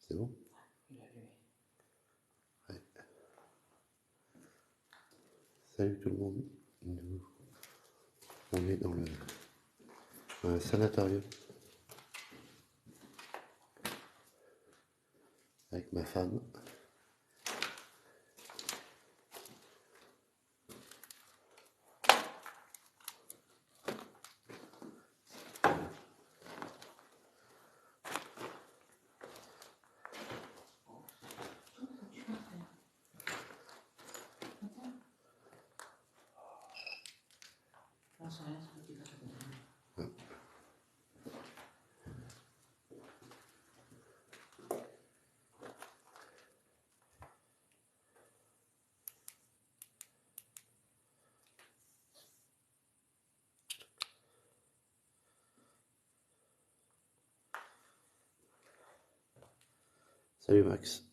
C'est bon? Il a allumé. Ouais. Salut tout le monde. Nous, on est dans un sanatorium avec ma femme. Non, c'est rien, c'est petit. Salut Max.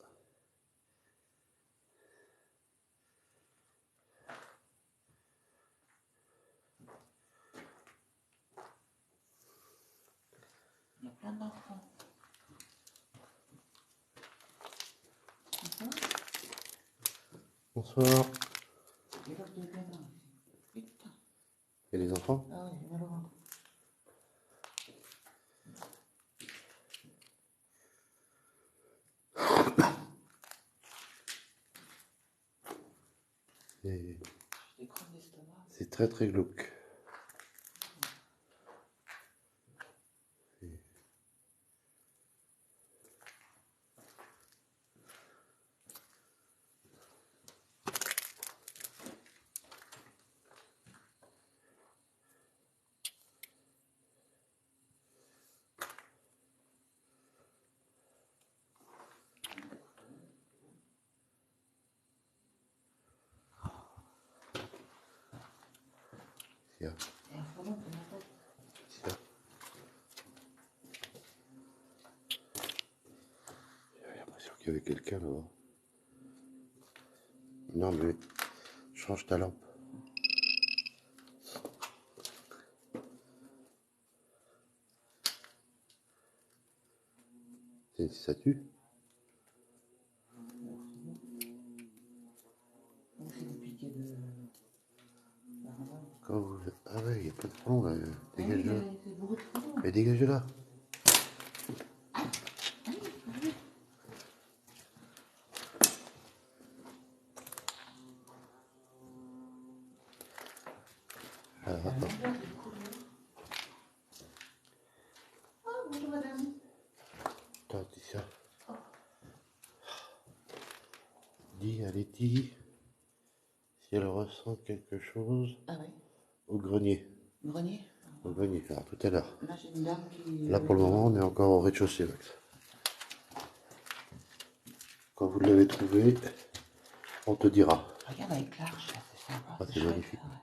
Il y a plein d'enfants. Bonsoir. Il y a des gamins aussi. Putain. Et les enfants? Ah oui, j'ai mal au ventre. Et J'ai des crans d'estomac. c'est très très glauque. Tiens, Et un frelon pour ma tête. tiens. J'ai l'impression qu'il y avait quelqu'un là-bas. Non mais change ta lampe. Ça tue? Donc c'est des piquets de. Quand vous... Ah ouais, il y a pas de frelon là. Dégage de là. C'est beaucoup de frelons. Mais dégage de là. Alors, attends. Oh, bonjour madame. Attends, dis ça. Dis à Letty si elle ressent quelque chose Ah oui. au grenier. Grenier. Au grenier, alors tout à l'heure. Là j'ai une dame qui. Là pour le moment on est encore au rez-de-chaussée, Max. Quand vous l'avez trouvé, on te dira. Regarde avec l'arche, là, c'est sympa. Ah, c'est chouette, magnifique. ouais.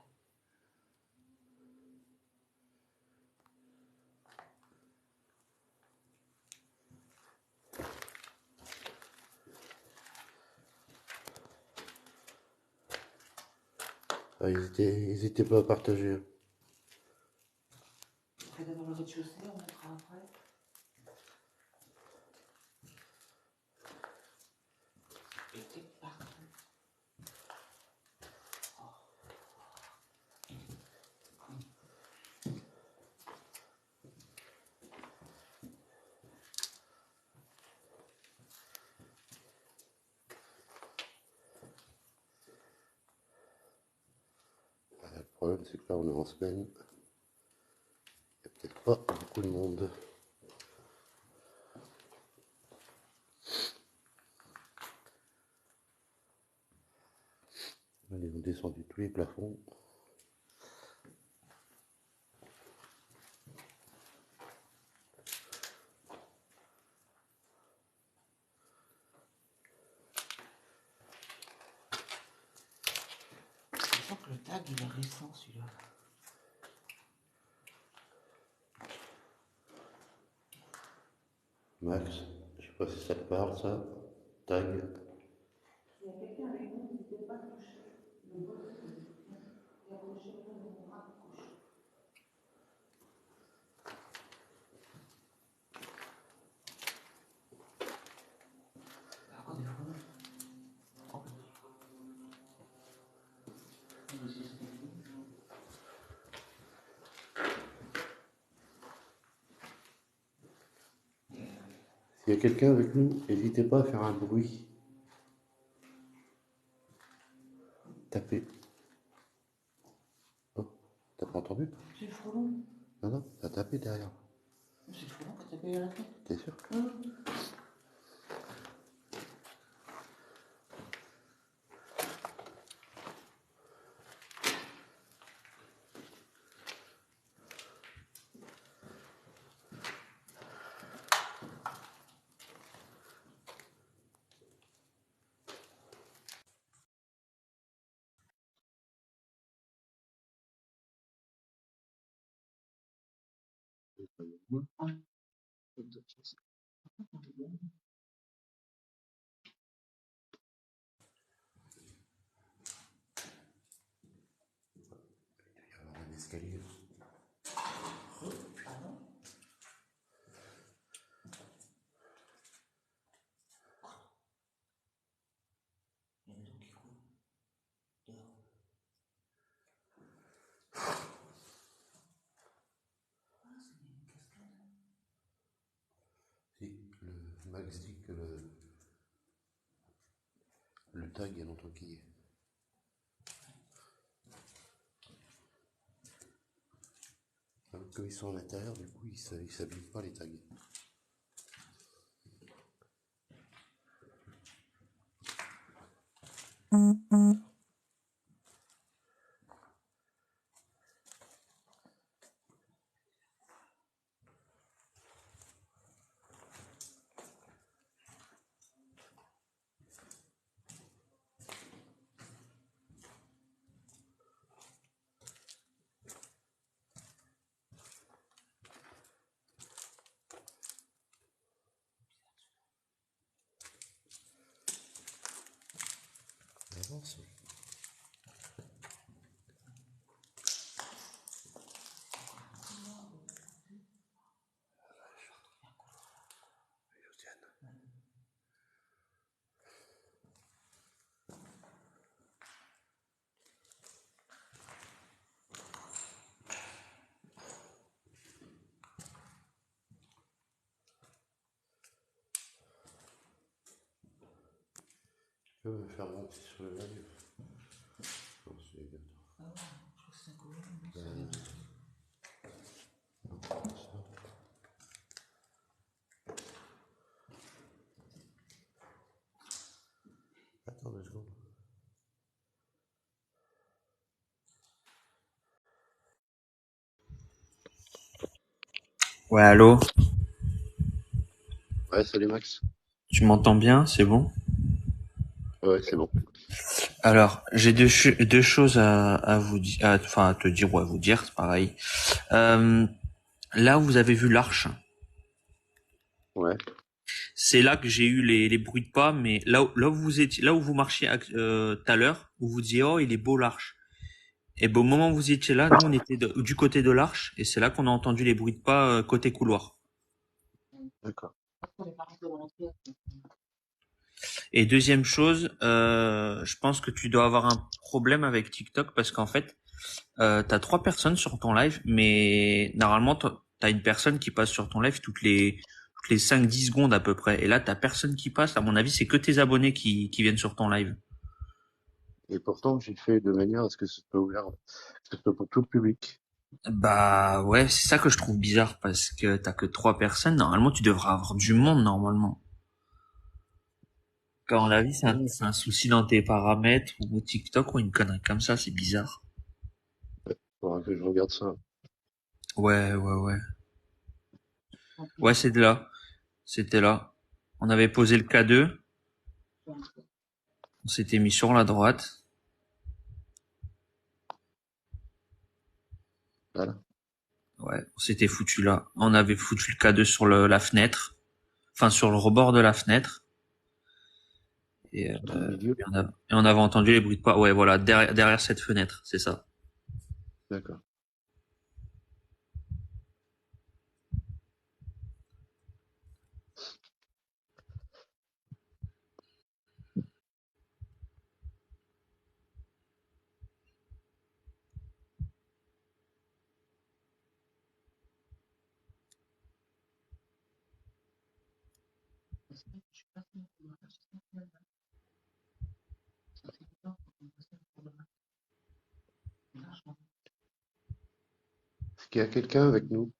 Ah, n'hésitez pas à partager. On fait d'abord le rez-de-chaussée, on mettra après. Et c'est partout. Le problème c'est que là on est en semaine. Il n'y a peut-être pas beaucoup de monde. Là, ils ont descendu tous les plafonds. Je sens que le tag il est récent celui-là. Max, je sais pas si ça te parle ça. Tag. S'il y a quelqu'un avec nous, n'hésitez pas à toucher le botton de soutien et accrochez-le dans mon bras gauche. S'il y a quelqu'un avec nous, n'hésitez pas à faire un bruit. Tapez. Oh, t'as pas entendu? C'est le frelon. Non, non, t'as tapé derrière. C'est le frelon qui t'a tapé à la tête. T'es sûr? Il y a un escalier. Il y a une qui coule. Dehors. Si, le Max dit que le tag, il y a longtemps qu'il y est. Comme ils sont à l'intérieur, du coup, ils s'abîment pas les tags. Avance. Je peux me faire monter sur le live. Non, c'est bientôt. Ah ouais, je crois que c'est un colon. Attends 2 secondes. Ouais, allô? Ouais, salut Max. Tu m'entends bien? C'est bon? Ouais, c'est bon. Alors, j'ai deux choses à vous dire, enfin, à te dire ou à vous dire, c'est pareil. Là, vous avez vu l'arche. Ouais. C'est là que j'ai eu les bruits de pas, mais là où vous étiez, là où vous marchiez tout à l'heure, où vous disiez, oh, il est beau l'arche. Et ben, au moment où vous étiez là, nous, on était du côté de l'arche, et c'est là qu'on a entendu les bruits de pas côté couloir. D'accord. Et deuxième chose, je pense que tu dois avoir un problème avec TikTok parce qu'en fait, t'as 3 personnes sur ton live, mais normalement, t'as une personne qui passe sur ton live toutes les 5-10 secondes à peu près. Et là, t'as personne qui passe. À mon avis, c'est que tes abonnés qui viennent sur ton live. Et pourtant, j'ai fait de manière à ce que ce soit ouvert, que ce soit pour tout le public. Bah ouais, c'est ça que je trouve bizarre parce que t'as que 3 personnes. Normalement, tu devrais avoir du monde normalement. Quand on l'a vu, c'est un souci dans tes paramètres ou TikTok ou une connerie comme ça, c'est bizarre. Faudra que je regarde ça. Ouais, ouais, ouais. Ouais, c'est de là. C'était là. On avait posé le K2. On s'était mis sur la droite. Voilà. Ouais, on s'était foutu là. On avait foutu le K2 sur la fenêtre. Enfin, sur le rebord de la fenêtre. Et, Au milieu. et on avait entendu les bruits de pas. Ouais, voilà, derrière cette fenêtre, c'est ça. D'accord. Est-ce qu'il y a quelqu'un avec nous?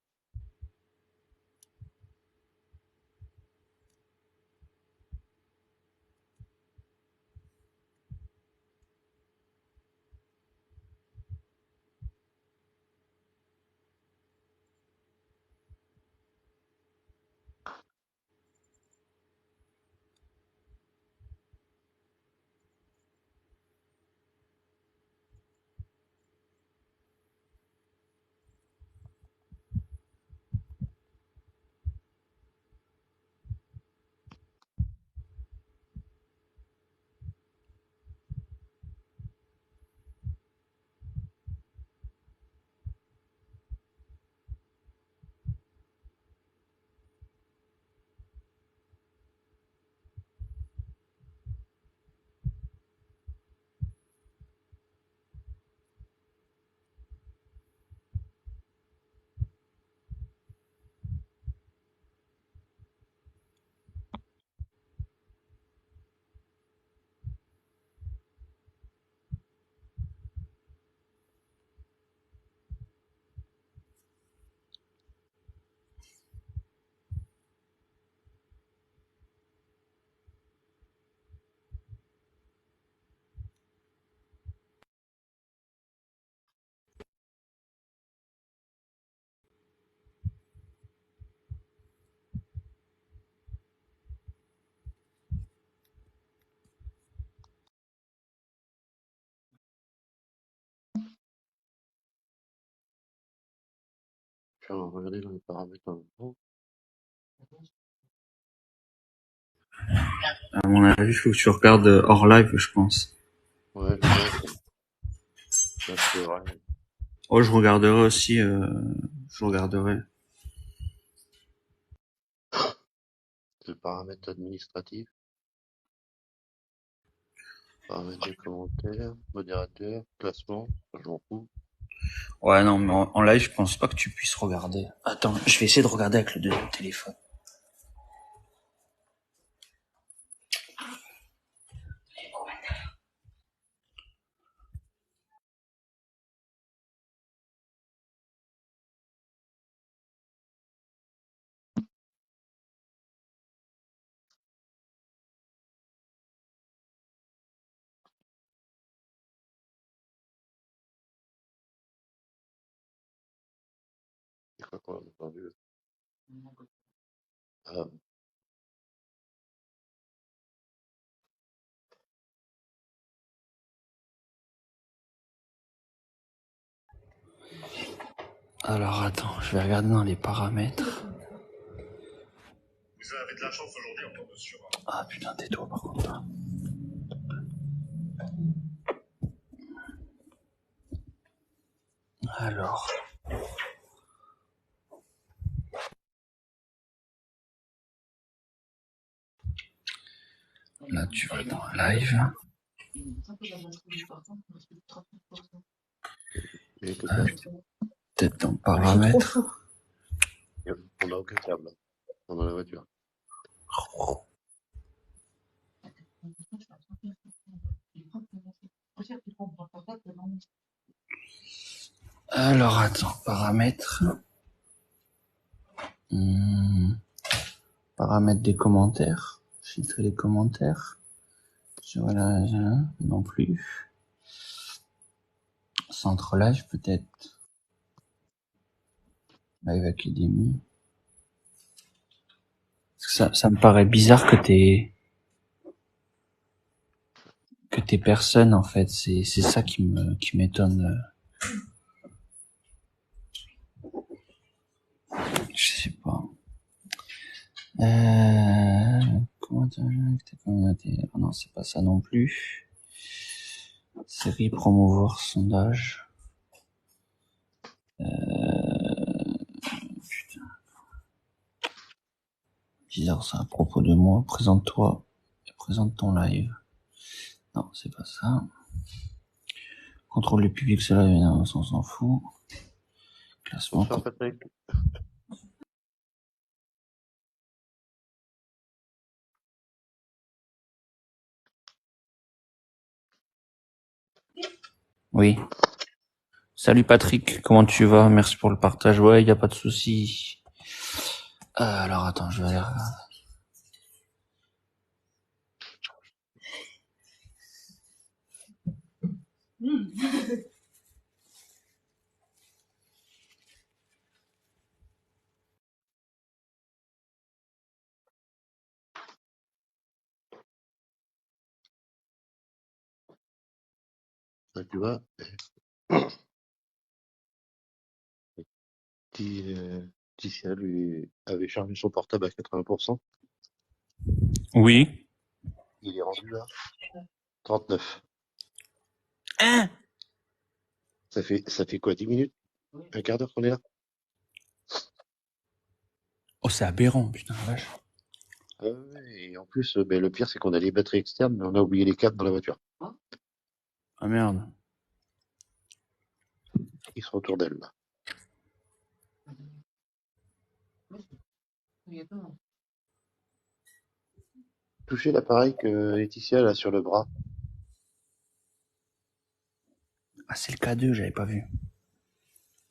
Je vais regarder dans les paramètres en même temps. À mon avis, il faut que tu regardes hors live, je pense. Ouais, je vois. Là, c'est vrai. Oh, je regarderai aussi. Je regarderai. Le paramètre administratif, paramètres des commentaires, modérateur, classement, ça, je m'en fous. Ouais, non, mais en live, je pense pas que tu puisses regarder. Attends, je vais essayer de regarder avec le deuxième téléphone. C'est quoi qu'on a entendu? Ah, Alors, attends, je vais regarder dans les paramètres. Vous avez de la chance aujourd'hui, on tombe sur Ah putain, tais-toi par contre. Alors. Là, tu vas dans live. et tout ça. Peut-être dans paramètres. On n'a aucun câble là, dans la voiture. Alors, attends, paramètres. Paramètres des commentaires. Filtrer les commentaires. Voilà, non plus. Centre live, peut-être. Live Academy. Ça me paraît bizarre que t'es personne, en fait. C'est ça qui m'étonne. Je sais pas. Comment avec ta communauté? Oh non, c'est pas ça non plus. Série, promouvoir, sondage. Putain. Bizarre ça à propos de moi. Présente-toi et présente ton live. Non, c'est pas ça. Contrôle le public, cela, évidemment, on s'en fout. Classement. Bonsoir Patrick. Oui. Salut Patrick, comment tu vas? Merci pour le partage. Ouais, y a pas de souci. Alors attends, je vais aller regarder. Tu vois, Ticia lui avait chargé son portable à 80%. Oui. Il est rendu à 39. Hein? Ça fait quoi, 10 minutes? Un quart d'heure qu'on est là? Oh, c'est aberrant, putain, la vache. Ah ouais, et en plus, ben, le pire, c'est qu'on a les batteries externes, mais on a oublié les câbles dans la voiture. Ah merde. Ils sont autour d'elle, là. Touchez l'appareil que Laetitia a sur le bras. Ah, c'est le K2, j'avais pas vu.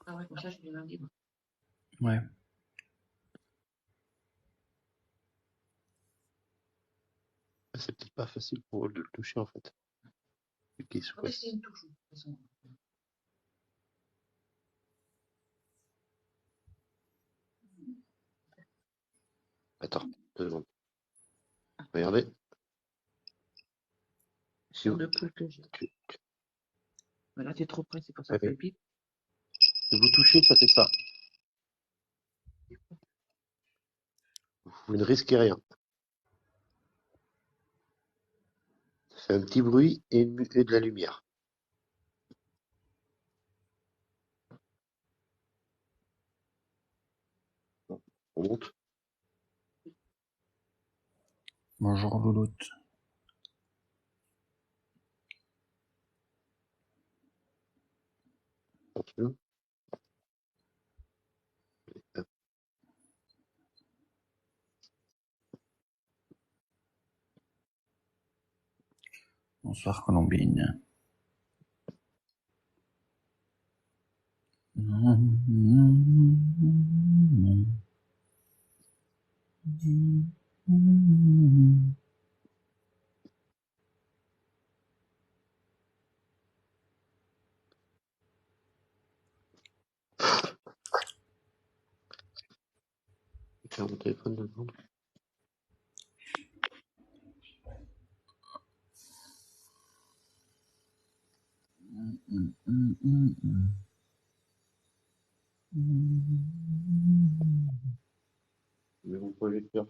Ah ouais, comme ça, je suis bien libre. Ouais. C'est peut-être pas facile pour eux de le toucher, en fait. Vu qu'il se On va essayer une touche, de toute façon. Attends, 2 secondes. Regardez. Si Sur vous, le pouls que j'ai. Mais là, t'es trop près, c'est pour ça ah que ça oui. fait bip. Si vous touchez, ça fait ça. Vous ne risquez rien. Ça fait un petit bruit et de la lumière. On monte. Bonjour Louloute. Attention. Hop. Bonsoir Colombine. Faire mon téléphone dedans. Je mets mon projecteur.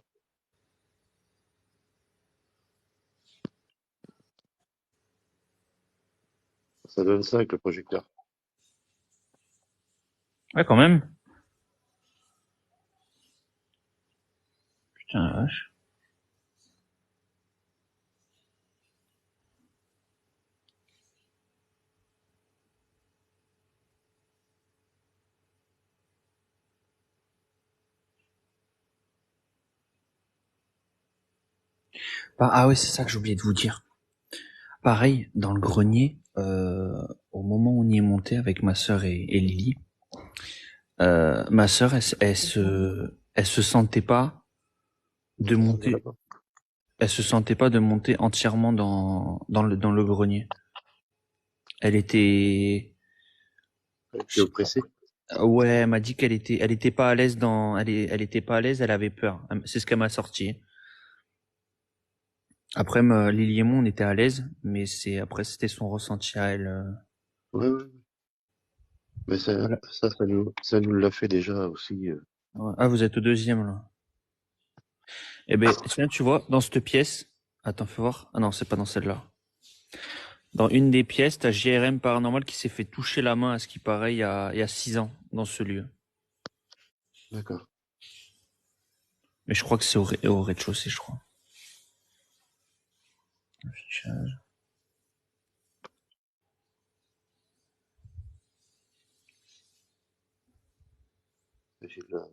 Ça donne ça avec le projecteur. Ouais, quand même. Putain, la vache. Ah ouais, c'est ça que j'ai oublié de vous dire. Pareil, dans le grenier, au moment où on y est monté avec ma sœur et Lily, ma sœur, elle se sentait pas de monter, elle se sentait pas de monter entièrement dans le grenier. Elle était, je T'es sais pas. oppressé. Ouais, elle m'a dit elle était pas à l'aise elle était pas à l'aise, elle avait peur. C'est ce qu'elle m'a sorti. Après, Lily et moi, on était à l'aise, mais après, c'était son ressenti à elle. Ouais, ouais. Mais Voilà. ça nous l'a fait déjà aussi. Ouais. Ah, vous êtes au deuxième, là. Eh ben, tiens, tu vois, dans cette pièce, attends, fais voir. Ah non, c'est pas dans celle-là. Dans une des pièces, t'as JRM Paranormal qui s'est fait toucher la main à ce qui paraît il y a 6 ans dans ce lieu. D'accord. Mais je crois que c'est au rez-de-chaussée, je crois. Affichage. J'ai de la-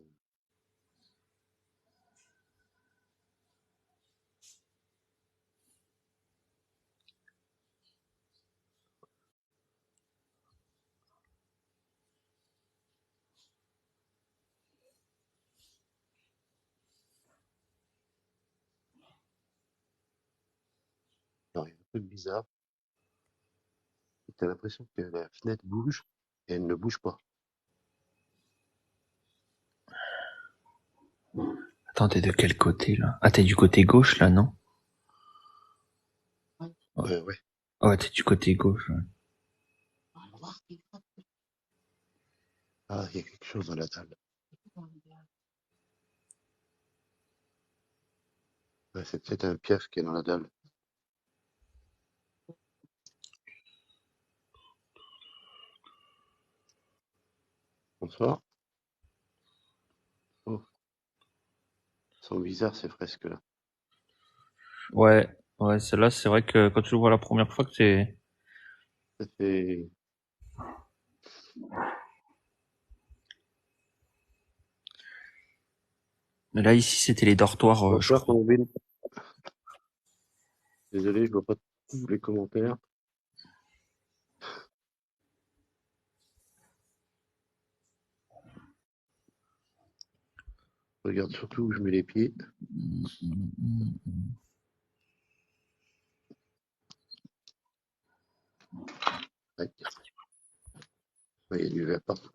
truc bizarre. T'as l'impression que la fenêtre bouge et elle ne bouge pas. Attends, t'es de quel côté là? Ah, t'es du côté gauche là, non? Ouais. Ouais, t'es du côté gauche. Ouais. Ah, il y a quelque chose dans la dalle. Ouais, c'est peut-être un piège qui est dans la dalle. Bonsoir. Oh, ils sont bizarres ces fresques là. Ouais, celle-là, c'est vrai que quand tu le vois la première fois que c'est... Ça fait... Mais là, ici, c'était les dortoirs, je Bonsoir, crois. Colombine. Désolé, je vois pas tous les commentaires. Je regarde surtout où je mets les pieds. Tac. Ouais, il y a du verre partout.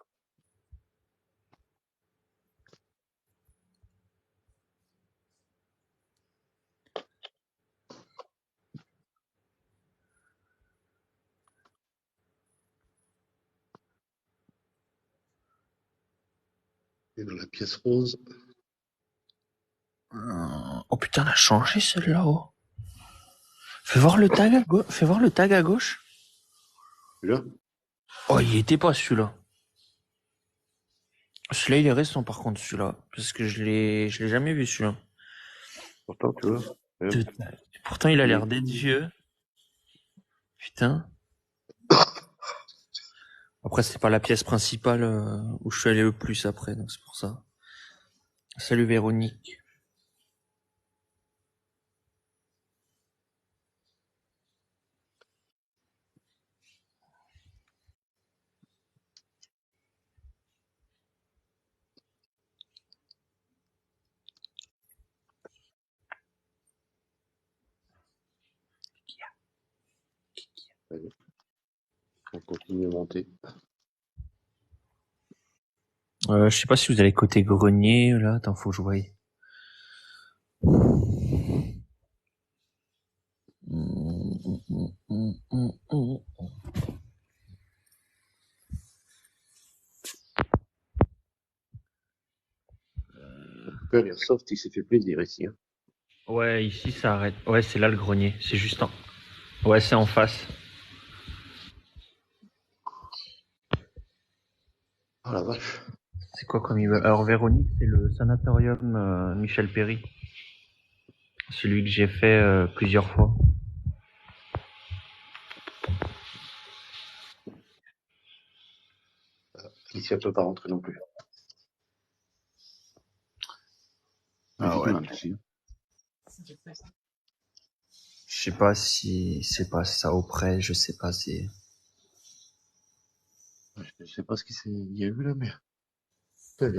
Et dans la pièce rose. Oh putain, elle a changé celle-là, oh. Fais voir le tag à gauche. Fais voir le tag à gauche. Là, Oh, il y était pas celui-là. Celui-là, il est récent par contre, celui-là. Parce que je l'ai jamais vu celui-là. pourtant, tu vois. De- Pourtant, il a Il l'air est- d'être vieux. Putain. Après, c'est pas la pièce principale où je suis allé le plus après, donc c'est pour ça. Salut Véronique. Allez, on continue à monter. Je sais pas si vous allez côté grenier, là. Attends, faut que je voie. En tout cas, l'Airsoft, il s'est fait plaisir ici. Hein. Ouais, ici ça arrête. Ouais, c'est là le grenier. C'est juste en. Ouais, c'est en face. Oh la vache. C'est quoi comme immeuble? Alors Véronique, c'est le sanatorium Michel Péry. Celui que j'ai fait plusieurs fois. Ici, elle peut pas rentrer non plus. Ah Difficile ouais. ici. Je sais pas si c'est pas ça auprès, je sais pas si. Je sais pas ce qu'il y a eu là, mais putain,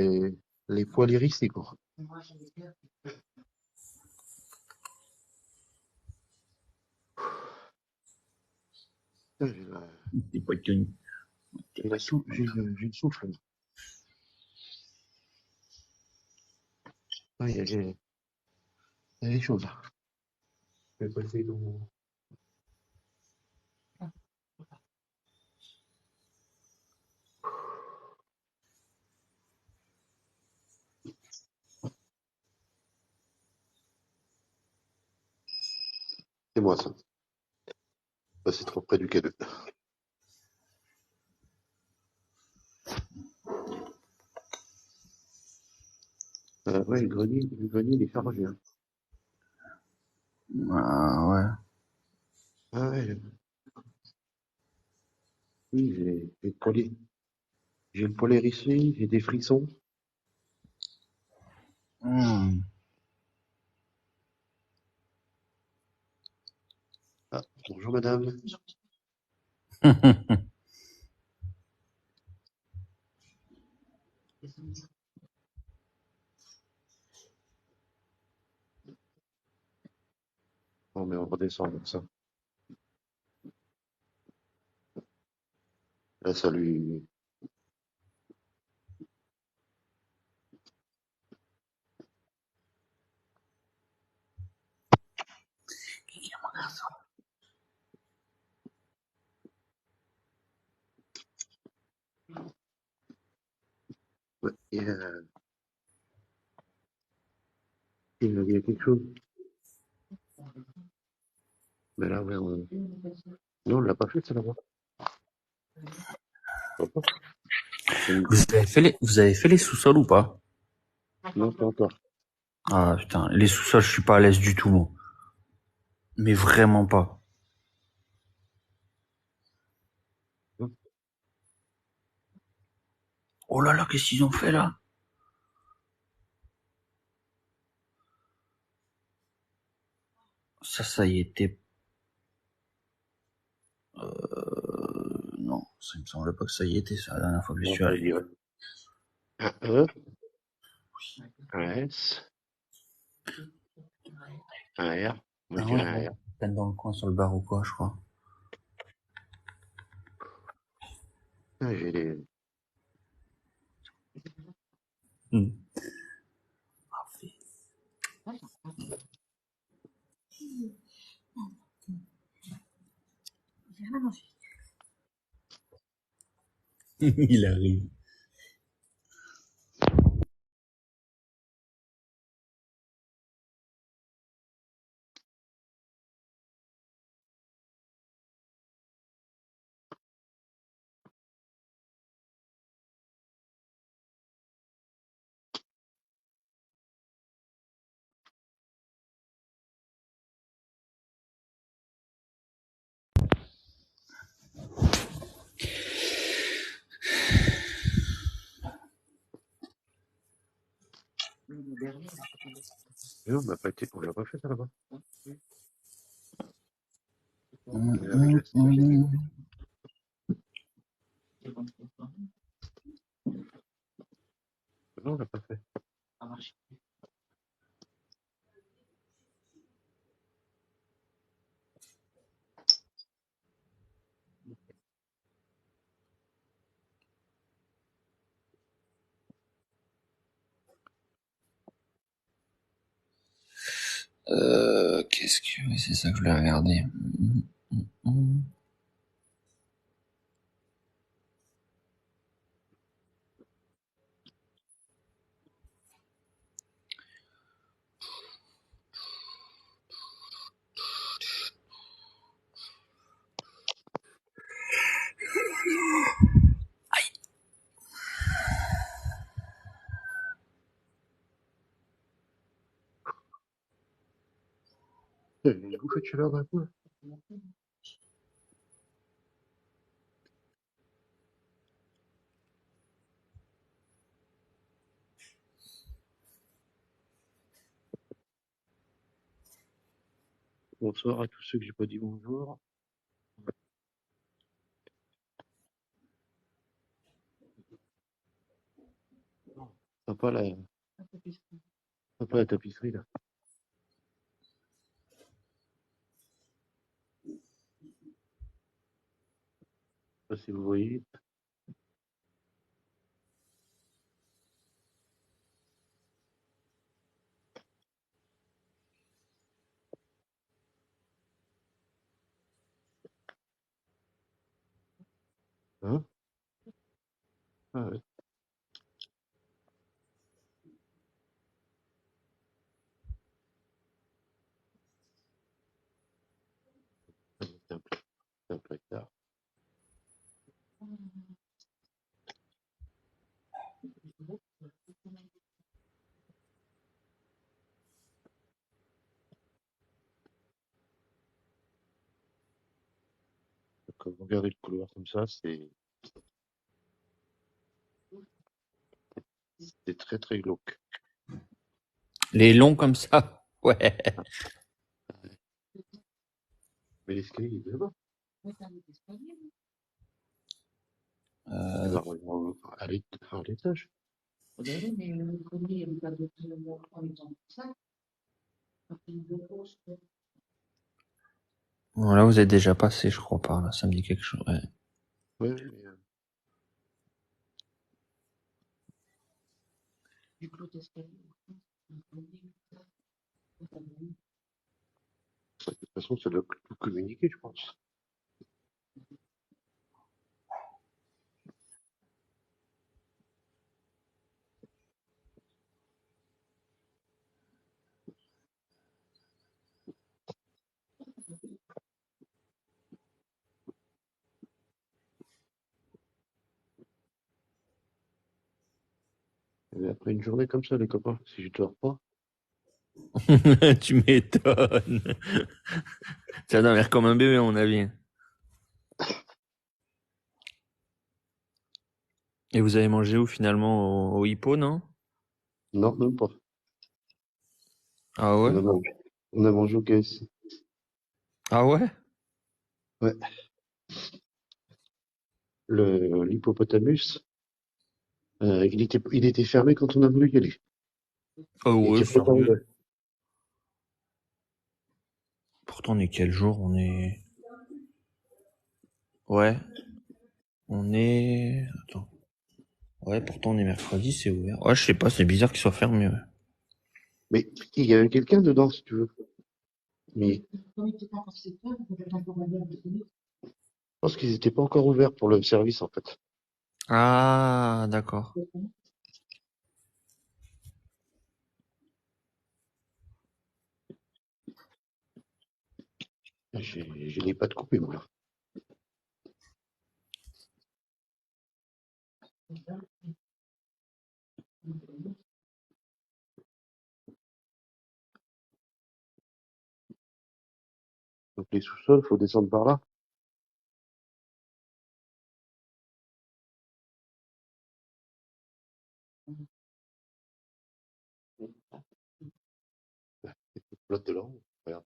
les poils hérissés, quoi. Putain, C'est pas connu. j'ai une souffle. Là. Ah, il y a des choses là. Je vais passer dans... C'est moi ça. Ça, c'est trop près du K2. Ouais, le grenier, il est chargé. Hein. Ah ouais. Ah ouais, oui, j'ai le poignet. J'ai le poil hérissé, j'ai des frissons. Hmm. Ah, bonjour madame. Bon, mais on redescend comme ça. Là, ça lui... Ouais, il m'a dit quelque chose. Mais là, ouais, non, on l'a pas fait, ça, là-bas. Pas. Vous avez fait les sous-sols ou pas? Non, pas encore. Ah putain, les sous-sols, je suis pas à l'aise du tout, moi. Mais vraiment pas. Non. Oh là là, qu'est-ce qu'ils ont fait là? Ça y était. Non, ça me semblait pas que ça y était, ça, la dernière fois que je On suis peut allé. dire un E, un S, un R. Moi, je Ah ouais, dirais un R. peine dans le coin sur le bar ou quoi, je crois. Ah, j'ai les... Hmm. Il arrive. Non, on l'a pas fait, ça, là-bas. Hum, Avec la CGT. hum. Non, on l'a pas fait. Qu'est-ce que... Oui, c'est ça que je voulais regarder. Hum. Il y a une bouffée de chaleur d'un coup, là. Bonsoir à tous ceux que j'ai pas dit bonjour. Sympa sympa la tapisserie, là. Je sais pas si vous voyez. Hein? Ah ouais. C'est un placard. Quand vous regardez le couloir comme ça, c'est très très glauque. Les longs comme ça. Ouais. Mais l'escalier, il est là-bas. Il Euh, va revenir à l'étage. bon, là, vous êtes déjà passé, je crois, par là. Ça me dit quelque chose. Ouais. Ouais, mais du clôt d'escalier. De toute façon, ça doit tout communiquer, je pense. Et après une journée comme ça, les copains, si je dors pas, Tu m'étonnes. Ça doit l'air comme un bébé, à mon avis. Et vous avez mangé où finalement au hippo, non? non, même pas. Ah ouais? On a mangé au KFC. Ah ouais? Ouais. L'hippopotamus, il était fermé quand on a voulu y aller. Oh Il ouais, était pas encore sérieux. ouvert. Pourtant, on est quel jour? On est... Ouais, on est... Attends. Ouais, pourtant on est mercredi, c'est ouvert. Ouais, je sais pas, c'est bizarre qu'il soit fermé. Ouais. Mais il y avait quelqu'un dedans, si tu veux. Mais je Comme il était pas encore 7 heures, on peut encore aller à déjeuner. pense qu'ils étaient pas encore ouverts pour le service, en fait. Ah, d'accord. Je n'ai pas de coupé, moi. Donc les sous-sols, faut descendre par là. Flotte de là. Regarde.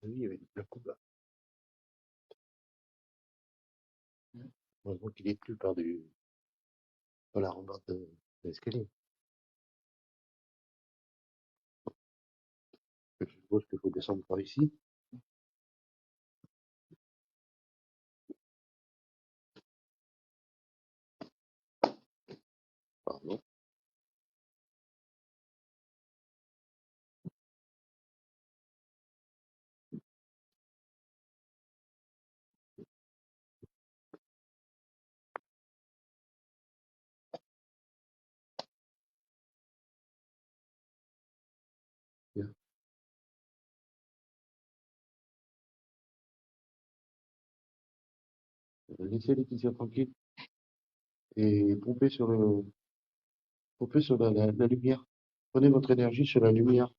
Oui, il y avait la coupe là. Heureusement qu'il est plus par la rambarde de l'escalier. Je suppose qu'il faut descendre par ici. Pardon. Bien. Laissez Laetitia tranquille et pompez sur la lumière. Prenez votre énergie sur la lumière.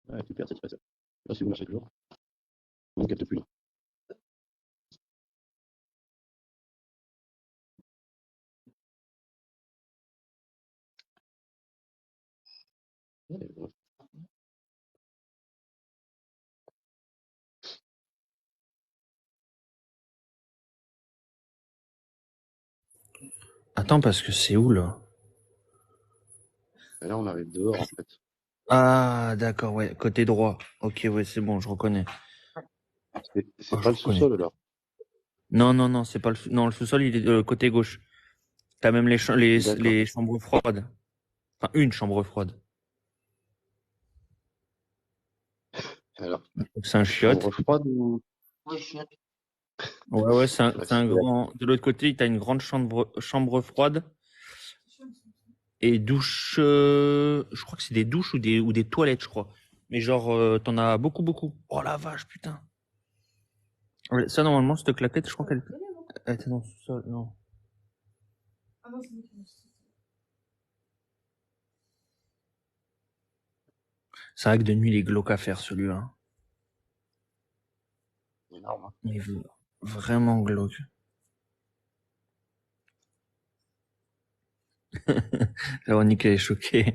Ouais, tu perds cette espace. Là, si vous marchez toujours, on ne capte plus. Là. Ouais, ouais. Attends, parce que c'est où là? Et là, on arrive dehors, en fait. Ah, d'accord, ouais, côté droit. Ok, ouais, c'est bon, je reconnais. C'est Oh, pas je le reconnais. sous-sol, là. Non, non, non, c'est pas non, le sous-sol, il est côté gauche. T'as même D'accord. les chambres froides. Enfin, une chambre froide. Alors, Donc, c'est un chambre chiotte. froide ou... Oui, je suis là. Ouais, ouais, Ouais, c'est un c'est la- grand. De l'autre côté, t'as une grande chambre froide et douche. Je crois que c'est des douches ou des toilettes, je crois. Mais genre, t'en as beaucoup, beaucoup. Oh la vache, putain. Ouais, ça, normalement, cette claquette, je crois elle était dans le sous-sol. Non. C'est vrai que de nuit, il est glauque à faire, celui-là. c'est énorme. Hein. Il est vraiment glauque. Véronique, elle est choquée.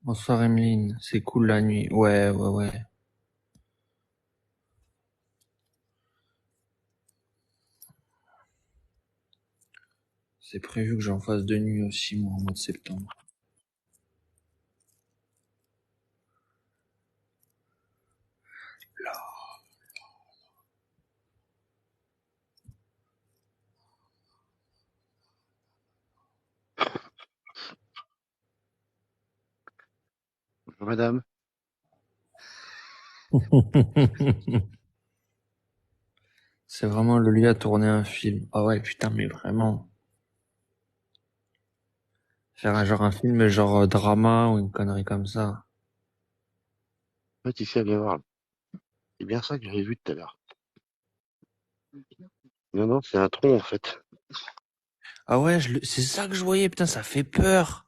Bonsoir Emeline, c'est cool la nuit. Ouais. C'est prévu que j'en fasse de nuit aussi, moi, au mois de septembre. Bonjour, madame. C'est vraiment le lieu à tourner un film. Ah ouais, putain, mais vraiment. Faire un film genre drama ou une connerie comme ça. Ouais, tu sais, viens voir. C'est bien ça que j'avais vu tout à l'heure. Non, c'est un tronc, en fait. Ah ouais, c'est ça que je voyais, putain, ça fait peur.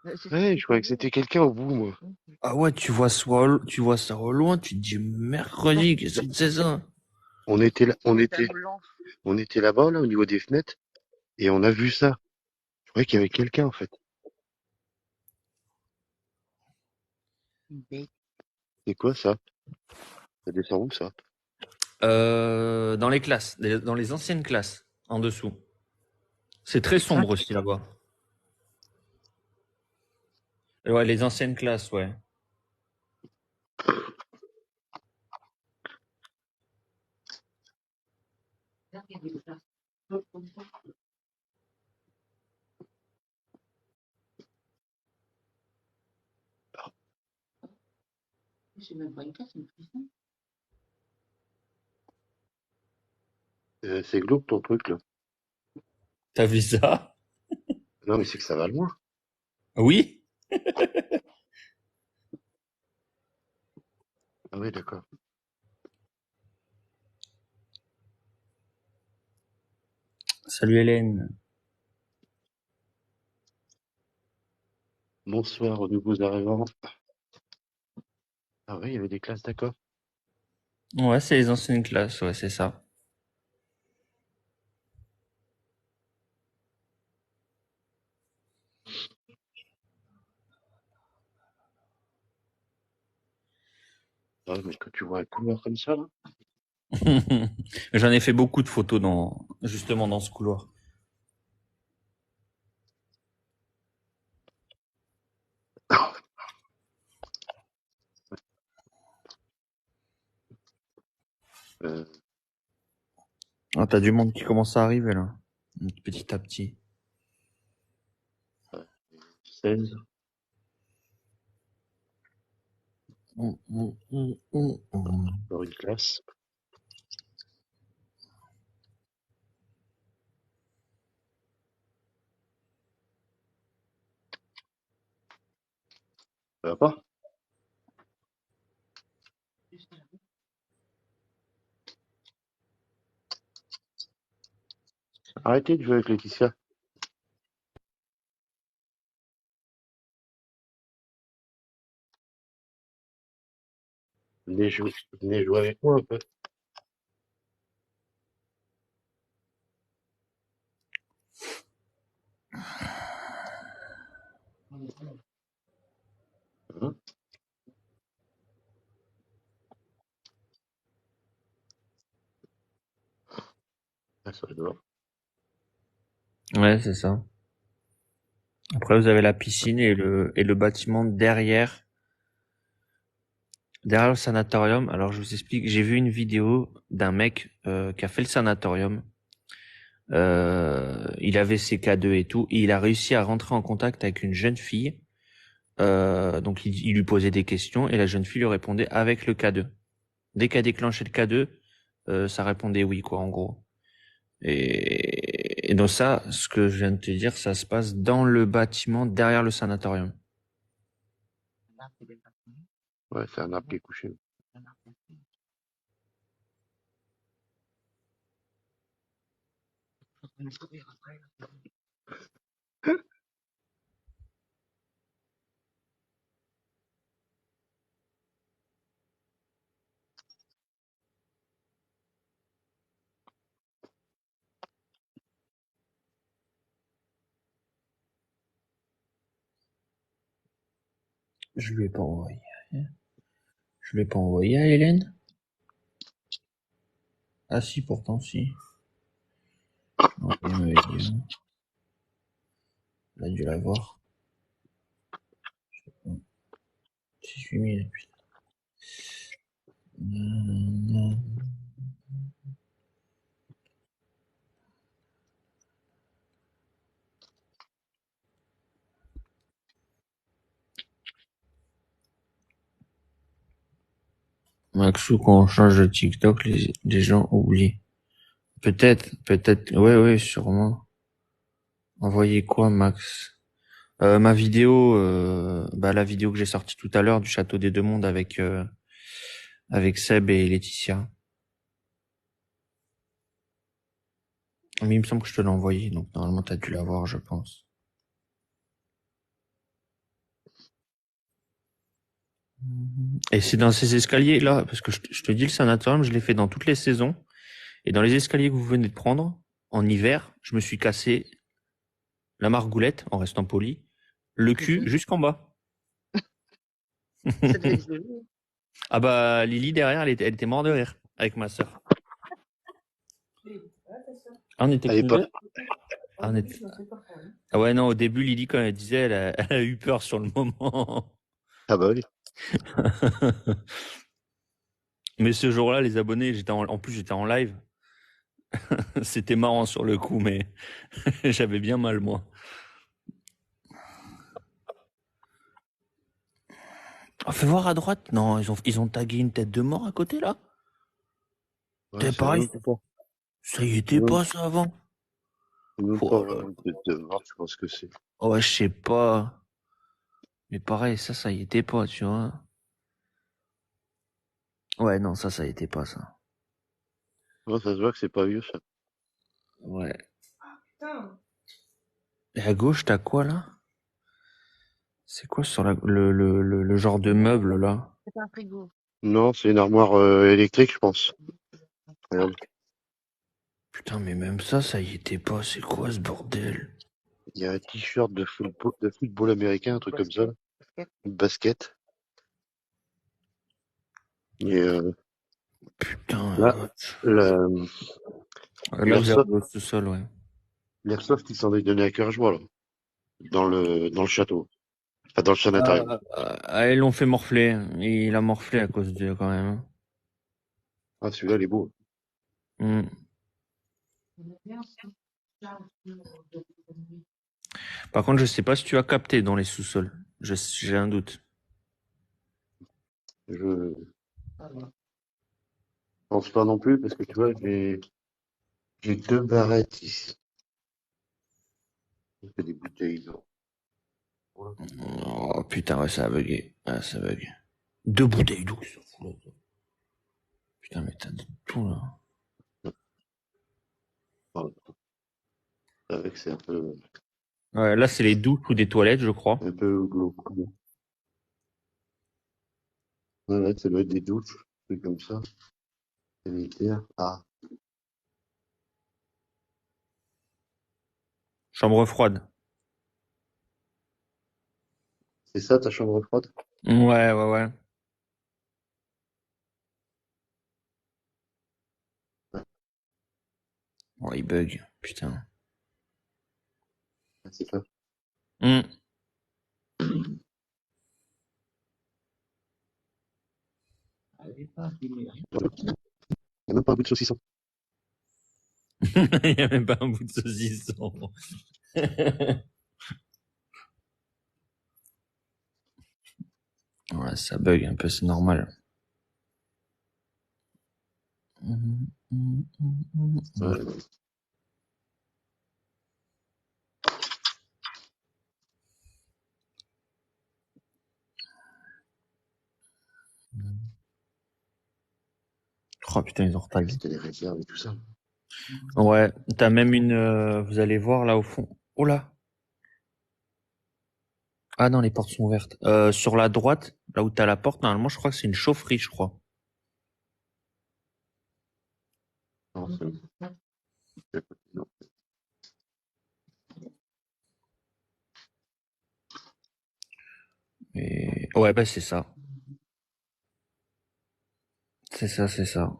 Ouais, je croyais que c'était quelqu'un au bout, moi. Ah ouais, tu vois ça au loin, tu te dis mercredi, qu'est-ce que c'est ça? On était là, on était là-bas, là, au niveau des fenêtres, et on a vu ça. Je croyais qu'il y avait quelqu'un, en fait. C'est quoi, ça? Ça descend où, ça? Dans les classes, dans les anciennes classes, en dessous. C'est très sombre aussi là-bas. Ouais, les anciennes classes, ouais. C'est glauque, ton truc, là. T'as vu ça? Non, mais c'est que ça va loin. Oui? Ah oui, d'accord. Salut Hélène. Bonsoir aux nouveaux arrivants. Ah oui, il y avait des classes, d'accord. Ouais, c'est les anciennes classes, ouais, c'est ça. Ah, mais quand tu vois un couloir comme ça, là. J'en ai fait beaucoup de photos justement dans ce couloir. Euh, Ah, t'as du monde qui commence à arriver là. Petit à petit. 16. Dans une classe. Ça va pas? Arrêtez de jouer avec Laetitia. Venez jouer avec moi un peu. Hein. Ah, ça va dehors. Ouais, c'est ça. Après, vous avez la piscine et le bâtiment derrière le sanatorium. Alors, je vous explique. J'ai vu une vidéo d'un mec qui a fait le sanatorium. Il avait ses K2 et tout, et il a réussi à rentrer en contact avec une jeune fille. Donc, il lui posait des questions et la jeune fille lui répondait avec le K2. Dès qu'elle déclenchait le K2, ça répondait oui, quoi, en gros. Et donc ça, ce que je viens de te dire, ça se passe dans le bâtiment derrière le sanatorium. Ouais, c'est un arbre qui est couché. Je lui ai pas envoyé. Je l'ai pas envoyé à Hélène. Ah si, pourtant si. Non, il m'avait dit, hein. Elle a dû l'avoir. 18 000, putain. Non. Maxou, quand on change de TikTok, les gens oublient. Peut-être, ouais, sûrement. Envoyer quoi, Max? Ma vidéo, la vidéo que j'ai sortie tout à l'heure du Château des Deux Mondes avec Seb et Laetitia. Mais il me semble que je te l'ai envoyé, donc normalement t'as dû l'avoir, je pense. Et c'est dans ces escaliers là, parce que je te dis, le sanatorium, je l'ai fait dans toutes les saisons. Et dans les escaliers que vous venez de prendre, en hiver, je me suis cassé la margoulette, en restant poli, le cul jusqu'en bas. Ça devait être joli. Ah bah Lily derrière, elle était morte de rire avec ma sœur. Ah, on était Elle est que nous pas, deux. Ah, on était... Ah ouais, non, au début, Lily, quand elle disait, elle a eu peur sur le moment. ah bah oui. Mais ce jour-là, les abonnés, en plus, j'étais en live. C'était marrant sur le coup, mais j'avais bien mal, moi. Oh, fais voir à droite. Non, ils ont tagué une tête de mort à côté, là. Ouais, T'es c'est pareil. même pas, Ça y c'est était même, pas, ça, avant. c'est même pas Oh, là. vraiment une tête de mort, je pense que c'est. Ouais, je sais pas. Mais pareil, ça y était pas, tu vois. Ouais, non, ça y était pas, ça. Ouais, ça se voit que c'est pas vieux, ça. Ouais. Putain. Et à gauche, t'as quoi, là? C'est quoi sur le genre de meuble, là? C'est un frigo. Non, c'est une armoire électrique, je pense. Regarde. Putain, mais même ça y était pas. C'est quoi, ce bordel? Il y a un t-shirt de football américain, un truc comme ça, là. Basket. Une basket. Et Putain, là, la- là, je vais l'airsoft, aller au sous-sol, ouais. l'airsoft, il s'en est donné à cœur joie, là. Dans le château. Enfin, dans le sanatorium. Ils l'ont fait morfler. Il a morflé à cause d'eux, quand même. Ah, celui-là, il est beau. Hmm. Par contre, je sais pas si tu as capté dans les sous-sols. J'ai un doute. Je pense pas non plus, parce que tu vois, j'ai deux barrettes ici. C'est des bouteilles d'eau. Oh putain, ouais, ça a bugué. Ah, ça bug. 2 bouteilles d'eau, ça fout là. Putain, mais t'as de tout, là. Enfin, c'est vrai que c'est Ouais, là, c'est les douches ou des toilettes, je crois. un peu glauque. Ouais, ouais, ça doit être des douches, des trucs comme ça. Sanitaire. Ah, Chambre froide. c'est ça ta chambre froide? Ouais. Oh, il bug. Putain. Ah, c'est ça. Hmm. Il n'y a même pas un bout de saucisson. Il y a même pas un bout de saucisson. Ouais, ça bug un peu, c'est normal. Ouais. Oh putain, ils ont retagué. C'était les réserves et tout ça. Ouais, t'as même vous allez voir là au fond. Oh là. Ah non, les portes sont ouvertes. Sur la droite, là où t'as la porte, normalement, je crois que c'est une chaufferie, je crois. Non, non. Et Ouais, bah c'est ça. C'est ça, c'est ça.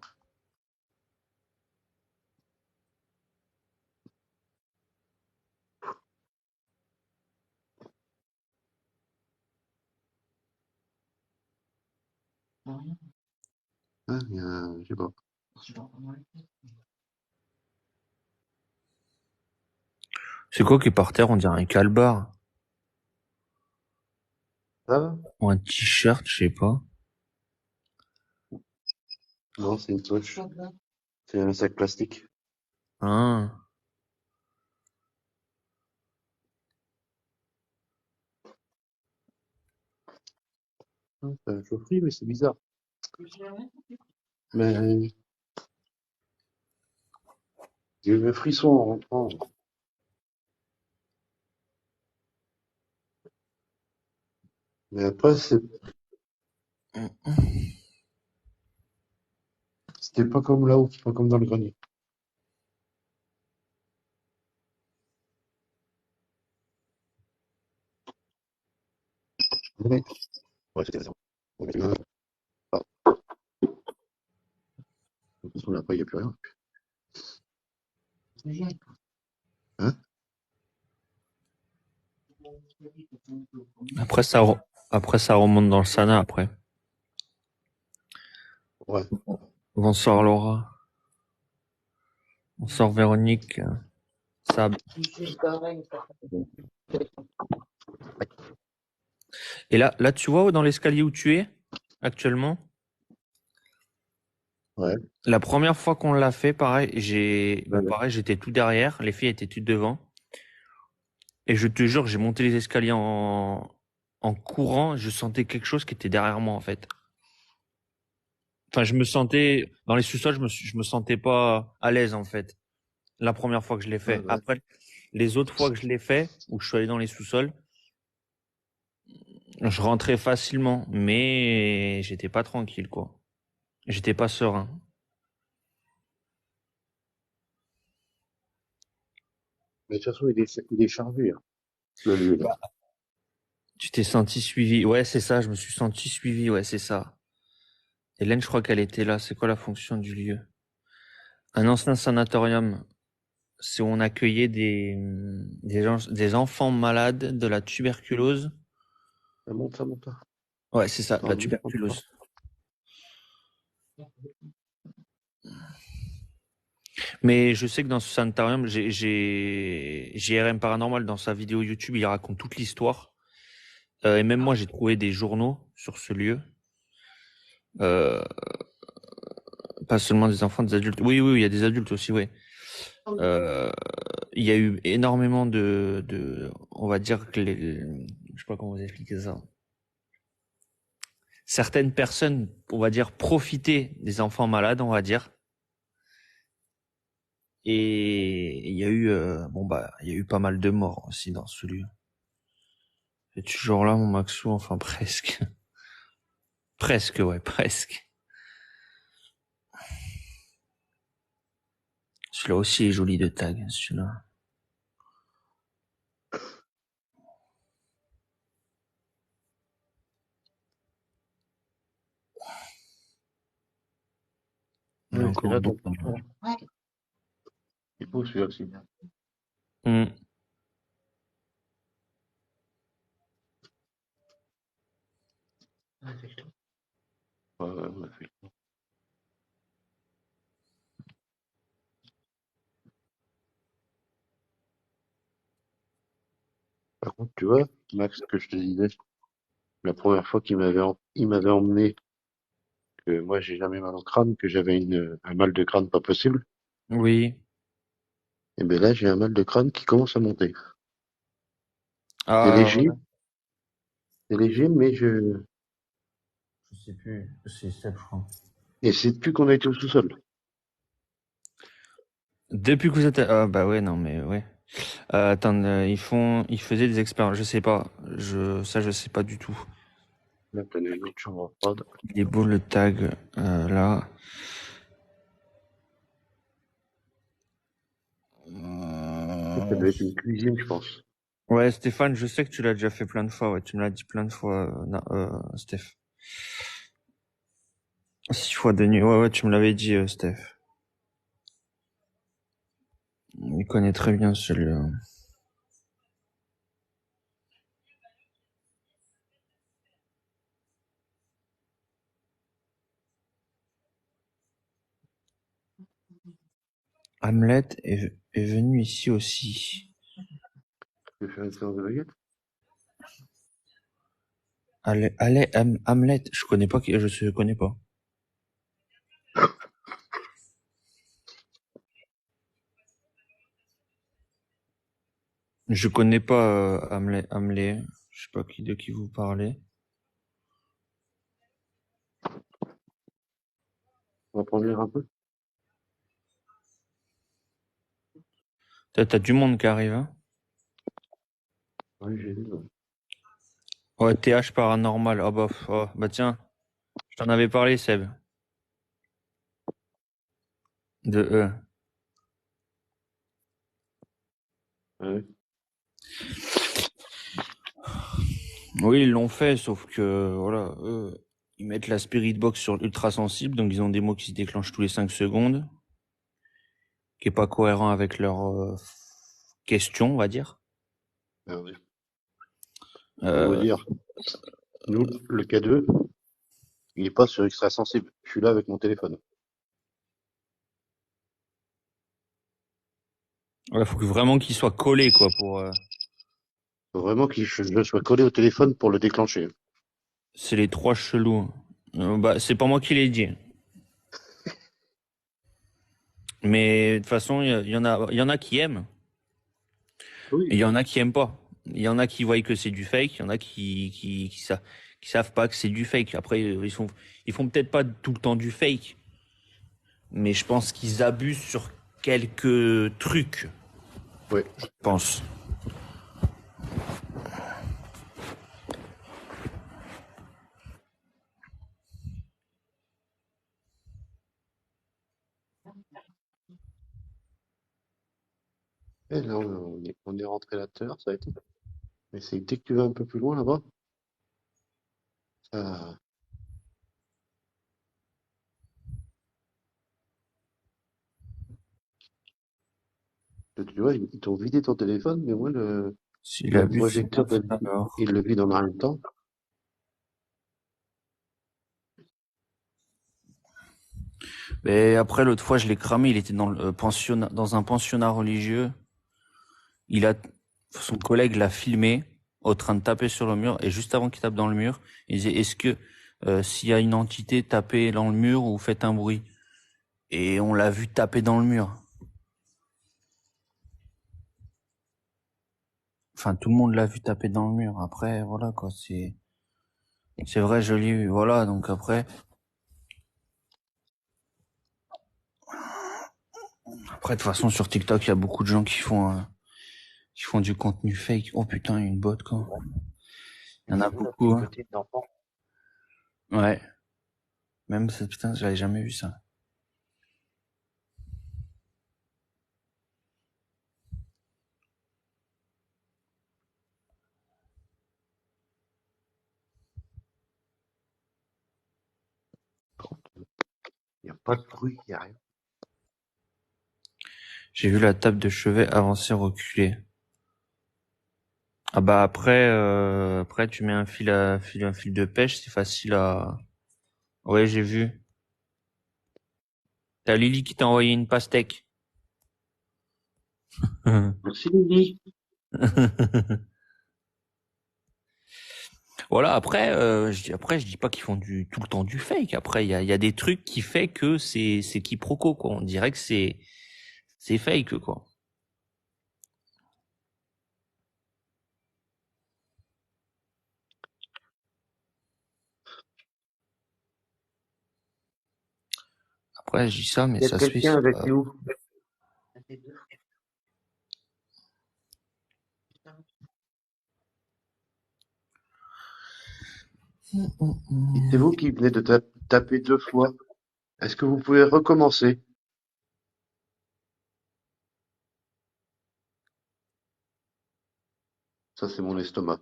Hein, je sais pas. C'est quoi qui est par terre? On dirait un calbar. Ça va? Ou un t-shirt, je sais pas. Non, c'est une poche. C'est un sac plastique. Ah. C'est un chaufferie, mais c'est bizarre. Mais j'ai eu un frisson en rentrant. Mais après, c'était pas comme là-haut, pas comme dans le grenier. Ouais, ouais, c'était raison. Ouais, mais ah, de toute façon, après, il n'y a plus rien. Hein? Après, ça remonte dans le Sana, après. Ouais. Bonsoir, Laura. Bonsoir, Véronique. Sab. Et là, tu vois, dans l'escalier où tu es, actuellement, Ouais. la première fois qu'on l'a fait, pareil, Ouais, ouais. pareil, j'étais tout derrière, les filles étaient toutes devant. Et je te jure, j'ai monté les escaliers en courant, je sentais quelque chose qui était derrière moi, en fait. Enfin, je me sentais, dans les sous-sols, je me sentais pas à l'aise, en fait. La première fois que je l'ai Ouais, fait. ouais. Après, les autres fois que je l'ai fait, où je suis allé dans les sous-sols, je rentrais facilement, mais j'étais pas tranquille, quoi. J'étais pas serein. Mais de toute façon, il est chargé, hein, le lieu, là. Tu t'es senti suivi. Ouais, c'est ça, je me suis senti suivi, ouais, c'est ça. Hélène, je crois qu'elle était là. C'est quoi la fonction du lieu? Un ancien sanatorium. C'est où on accueillait des enfants malades de la tuberculose. Ça monte, ça monte. Ouais, c'est ça, la Non, je pense pas. tuberculose. Mais je sais que dans ce sanatorium, j'ai JRM Paranormal dans sa vidéo YouTube, il raconte toute l'histoire. Et même moi, j'ai trouvé des journaux sur ce lieu. Euh, Pas seulement des enfants, des adultes. Oui, oui, oui, il y a des adultes aussi, oui. Euh, il y a eu énormément on va dire que je sais pas comment vous expliquer ça. Certaines personnes, on va dire, profitaient des enfants malades, on va dire. Et il y a eu, bon bah, il y a eu pas mal de morts aussi dans ce lieu. C'est toujours là, mon Maxou, enfin presque. Presque, ouais, presque. Celui-là aussi est joli de tag, celui-là. Il y en a Oui, c'est encore là ton beaucoup. patron. Il faut celui-là aussi. Hmm. Ouais, ouais, on a fait. Par contre, tu vois, Max, ce que je te disais, la première fois il m'avait emmené, que moi j'ai jamais mal au crâne, que j'avais un mal de crâne pas possible, Oui. et ben là j'ai un mal de crâne qui commence à monter. C'est Ah, léger, c'est léger, mais je, je sais plus. C'est Seb, je crois. et c'est depuis qu'on a été au sous-sol. Depuis que vous êtes, ah bah ouais, non mais ouais. Attends, ils faisaient des expériences. Je sais pas. Ça, je sais pas du tout. Là, t'as une autre chambre froide. Il est beau le tag là. Ça devait être une cuisine, je pense. Ouais, Stéphane, je sais que tu l'as déjà fait plein de fois. Ouais, tu me l'as dit plein de fois, Steph. 6 fois de nuit. Ouais, ouais, tu me l'avais dit, Steph. Il connaît très bien celui-là. Hamlet est venu ici aussi. Tu veux faire une séance de baguette? Hamlet, je connais pas, je connais pas. Je connais pas Hamlet. Je sais pas de qui vous parlez. On va prendre l'air un peu. T'as du monde qui arrive, hein. Oui, j'ai vu. Ouais. Ouais, TH paranormal. Ah bah, bah tiens, je t'en avais parlé, Seb. De eux. Ouais. Oui, ils l'ont fait, sauf que, voilà, eux, ils mettent la spirit box sur ultra sensible, donc ils ont des mots qui se déclenchent tous les 5 secondes, qui est pas cohérent avec leur question, on va dire. Ah ouais. Pour vous dire, nous, le K2, il est pas sur extra sensible. Je suis là avec mon téléphone. Ouais, faut que vraiment qu'ils soient collés, quoi, pour. Faut vraiment que je sois collé au téléphone pour le déclencher. C'est les 3 chelous. Bah, c'est pas moi qui l'ai dit. Mais de toute façon, il y en a qui aiment, et il Oui. y en a qui aiment pas. Il y en a qui voient que c'est du fake, il y en a qui savent pas que c'est du fake. Après, ils font peut-être pas tout le temps du fake, mais je pense qu'ils abusent sur quelques trucs, Oui. je pense. Et là, on est rentré là tout à l'heure, ça a été. Mais c'est dès que tu vas un peu plus loin là-bas, ça, tu vois, ils t'ont vidé ton téléphone, mais moi, S'il le abuse, c'est projecteur pas d'habitude, alors. il le vide en un même temps. Mais après, l'autre fois, je l'ai cramé, il était dans le pensionnat, dans un pensionnat religieux. Il a, son collègue l'a filmé au train de taper sur le mur, et juste avant qu'il tape dans le mur, il disait, est-ce que s'il y a une entité, tapez dans le mur ou faites un bruit. Et on l'a vu taper dans le mur. Enfin, tout le monde l'a vu taper dans le mur. Après, voilà, quoi, c'est vrai, je l'ai vu. Voilà, donc après, de toute façon, sur TikTok, il y a beaucoup de gens qui font du contenu fake. Oh putain, il y a une botte, quoi. Il y en a beaucoup, hein. Ouais. Même ça, putain, j'avais jamais vu ça. Il n'y a pas de bruit, il n'y a rien. J'ai vu la table de chevet avancer, reculer. Ah bah après tu mets un fil de pêche, c'est facile à. Ouais, j'ai vu. T'as Lily qui t'a envoyé une pastèque. Merci Lily. Voilà, après je dis pas qu'ils font tout le temps du fake. Après il y a des trucs qui fait que c'est quiproquo, quoi. On dirait que c'est fake, quoi. Après je dis ça, mais Il y a ça se fait. quelqu'un avec nous. Et c'est vous qui venez de taper 2 fois. Est-ce que vous pouvez recommencer? Ça, c'est mon estomac.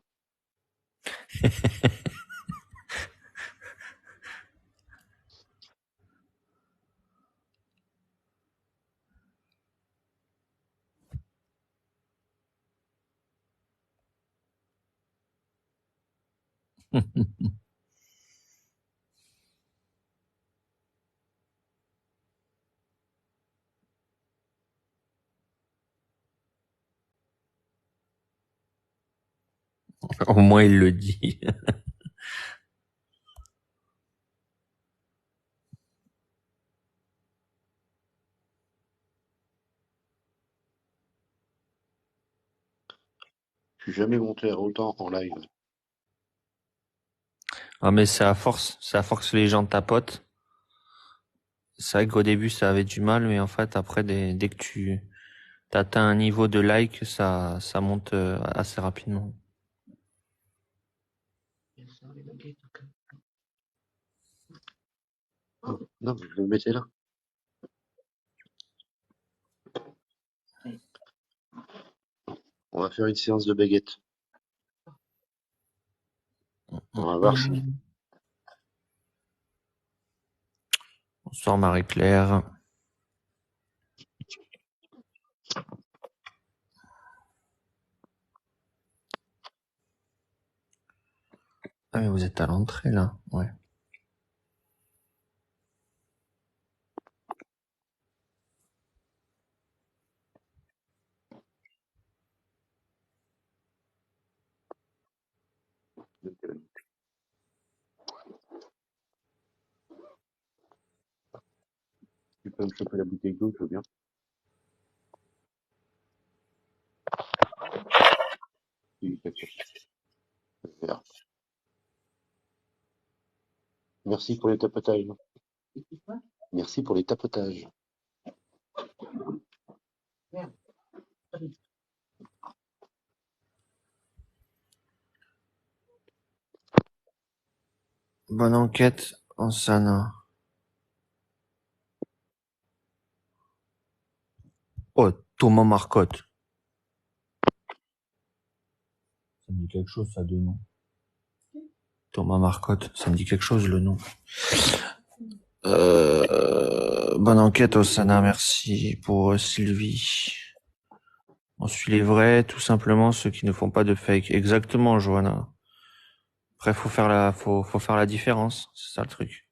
Au moins, il le dit. Je suis jamais monté à autant en live. Ah, mais c'est à force que les gens tapotent. C'est vrai qu'au début, ça avait du mal, mais en fait, après, dès que tu atteins un niveau de like, ça monte assez rapidement. Oh, non, je le mettais là. On va faire une séance de baguette. On va voir si. Bonsoir Marie-Claire. Ah, mais vous êtes à l'entrée, là. Ouais. Tu peux me choper la bouteille d'eau, je veux bien. Oui, d'accord. Voilà. Merci pour les tapotages. Merci pour les tapotages. Bonne enquête, Ansana. Oh, Thomas Marcotte. Ça me dit quelque chose, ça, de nom. Thomas Marcotte, ça me dit quelque chose, le nom. Bonne enquête, Osana, merci pour Sylvie. On suit les vrais, tout simplement, ceux qui ne font pas de fake. Exactement, Johanna. Après, faut faire la différence. C'est ça le truc.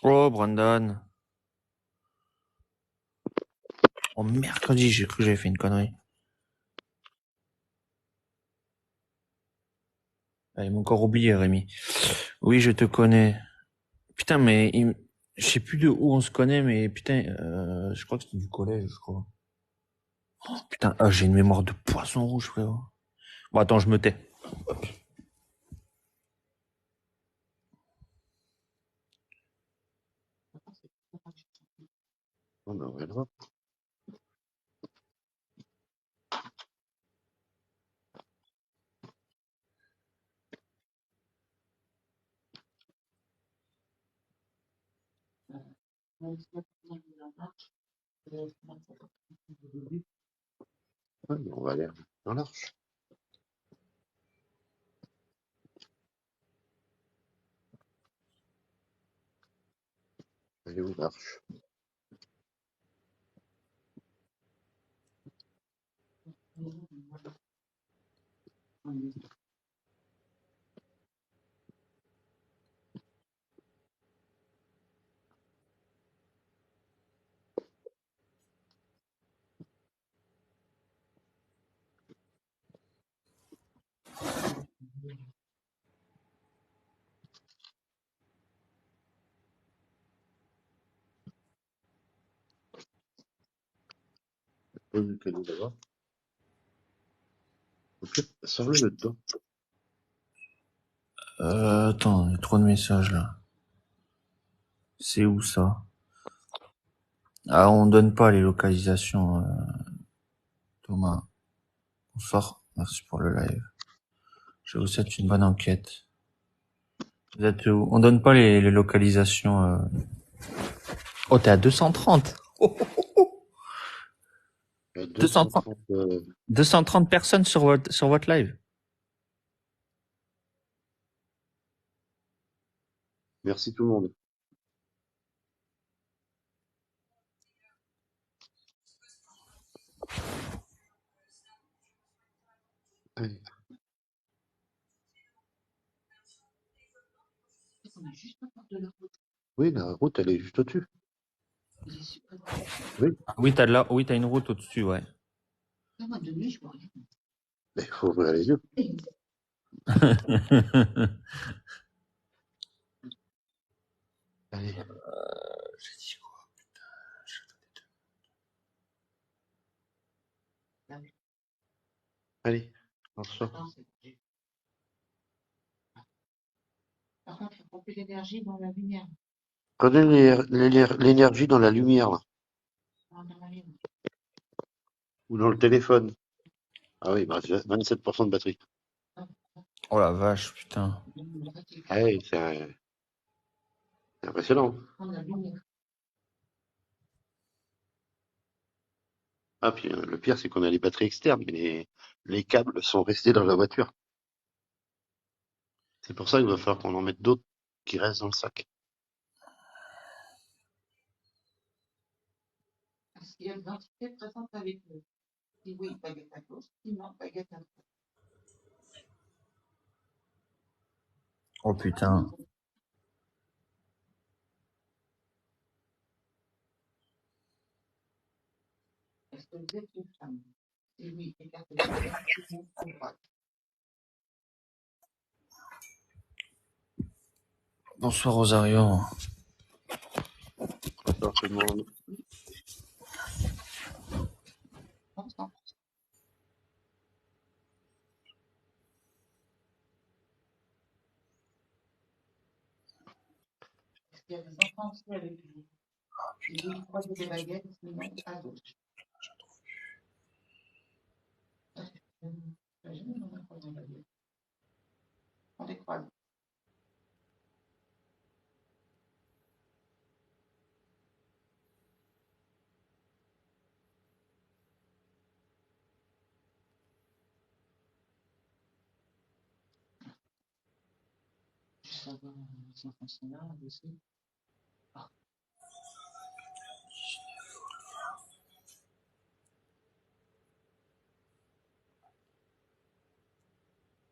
Oh, Brandon. Oh, mercredi, j'ai cru que j'avais fait une connerie. Ah, il m'a encore oublié, Rémi. Oui, je te connais. Putain, mais je sais plus de où on se connaît, mais putain, je crois que c'était du collège, je crois. Oh, putain, j'ai une mémoire de poisson rouge, frérot. Bon, attends, je me tais. On aurait le droit. Ouais, mais on va aller dans l'arche. Elle est où l'arche? Oui, qu'elle est là-bas. Ok, sors-le de dedans. Attends, il y a trop de messages, là. C'est où, ça? Ah, on donne pas les localisations, Thomas. Bonsoir. Merci pour le live. Je vous souhaite une bonne enquête. Vous êtes où? On donne pas les localisations, Oh, t'es à 230. 230, 230. 230 personnes sur votre live. Merci tout le monde. Allez. On est juste à part de la route. Oui, la route, elle est juste au-dessus. Il est super. Oui, t'as une route au-dessus, ouais. Là, moi, de nuit, je vois rien. Mais il faut ouvrir les yeux. Allez. J'ai dit quoi? Allez, lance-toi. Non, c'est vrai. Par contre, il faut pomper l'énergie dans la lumière. Prenez l'énergie dans la lumière, là, Dans la lumière. ou dans le téléphone. Ah oui, bah, 27% de batterie. Oh la vache, putain. Ah oui, c'est impressionnant. Prendre la lumière. Ah, puis le pire, c'est qu'on a les batteries externes, mais les câbles sont restés dans la voiture. C'est pour ça qu'il va falloir qu'on en mette d'autres qui restent dans le sac. Est-ce qu'il y a une entité présente avec nous? Si oui, baguette à gauche. Sinon, baguette à droite. Oh putain. Est-ce que vous êtes une femme? Si oui, écartez la baguette. Sinon, à droite. Bonsoir Rosario. Bonsoir tout le monde. Ensemble. Est-ce qu'il y a des enfants aussi avec vous? Si oui, croisez les baguettes. Sinon, à gauche. Imagine, on a croisé les baguettes. On les croise. Juste savoir si enfants sont là aussi.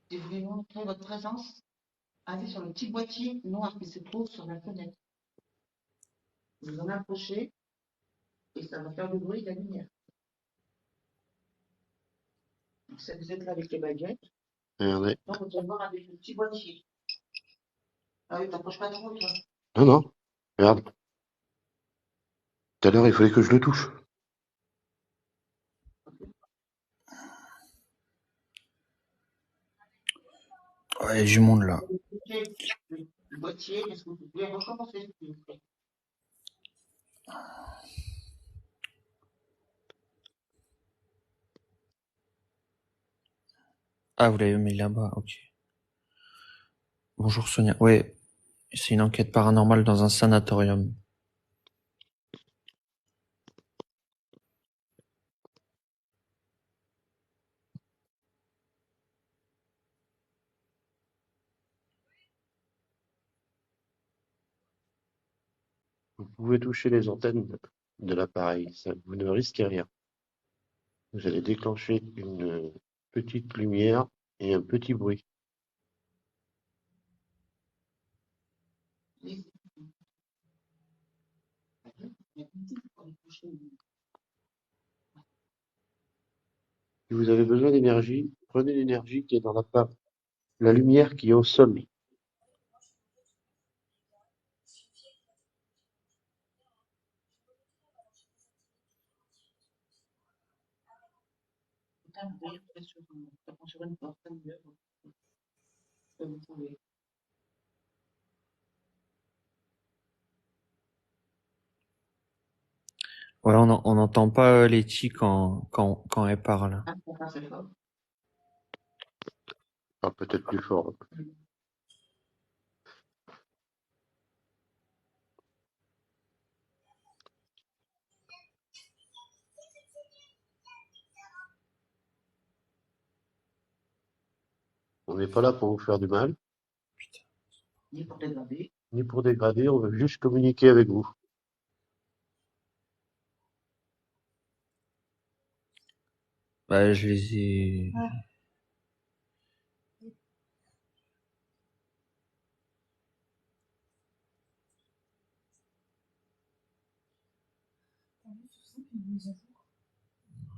Si vous voulez montrer votre présence, allez sur le petit boîtier noir qui se trouve sur la fenêtre. Vous en approchez et ça va faire le bruit de la lumière. Donc, si vous êtes là avec les baguettes, Regardez. donc vous allez voir avec le petit boîtier. Ah oui, t'approches pas trop, toi. Non, non. Regarde. Tout à l'heure, il fallait que je le touche. Ouais, il y a du monde là. Vous touchez le boîtier, est-ce que vous pouvez recommencer, s'il vous plaît? Ah, vous l'avez mis là-bas, ok. Bonjour Sonia. Ouais, c'est une enquête paranormale dans un sanatorium. Vous pouvez toucher les antennes de l'appareil. Vous ne risquez rien. Vous allez déclencher une petite lumière et un petit bruit. Oui. Il y a une petite pour les toucher. Si vous avez besoin d'énergie, prenez l'énergie qui est dans l'appareil. La lumière qui est au sol. Putain, vous voyez, vous êtes sur une porte, c'est mieux. Vous pouvez. Ouais, on n'entend pas Letty quand elle parle. Ah, ça passe fort. Ah, peut-être plus fort. On n'est pas là pour vous faire du mal, Ni pour dégrader. ni pour dégrader, on veut juste communiquer avec vous. Bah, je les ai.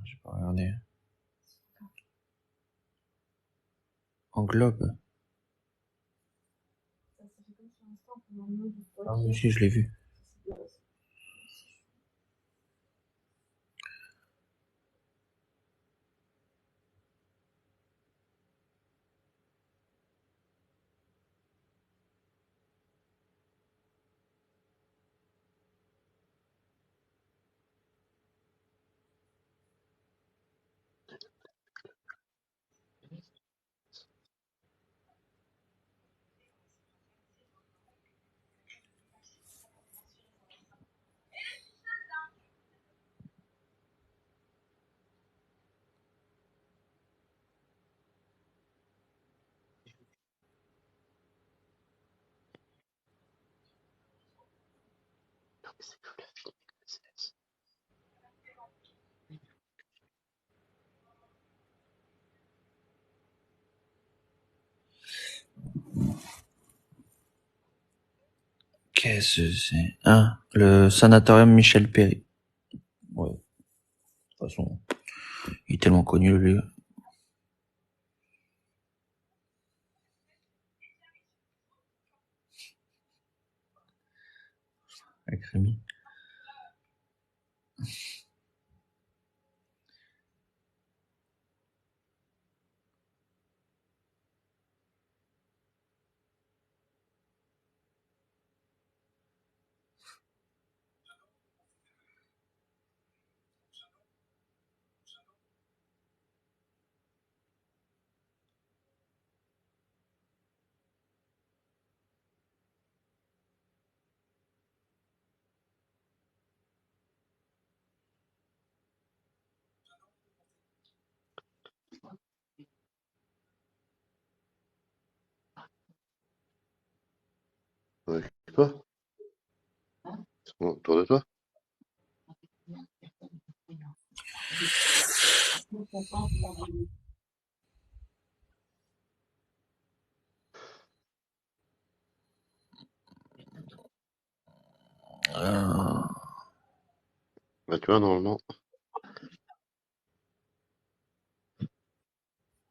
J'ai pas regardé. En globe. Ah oui, si, je l'ai vu. Qu'est-ce que c'est? Ah, le sanatorium Michel Péry. Ouais. De toute façon, il est tellement connu, le lieu. Avec Rémi. Ouais, toi? Ils sont autour de toi? Euh, Bah, tu vois, normalement,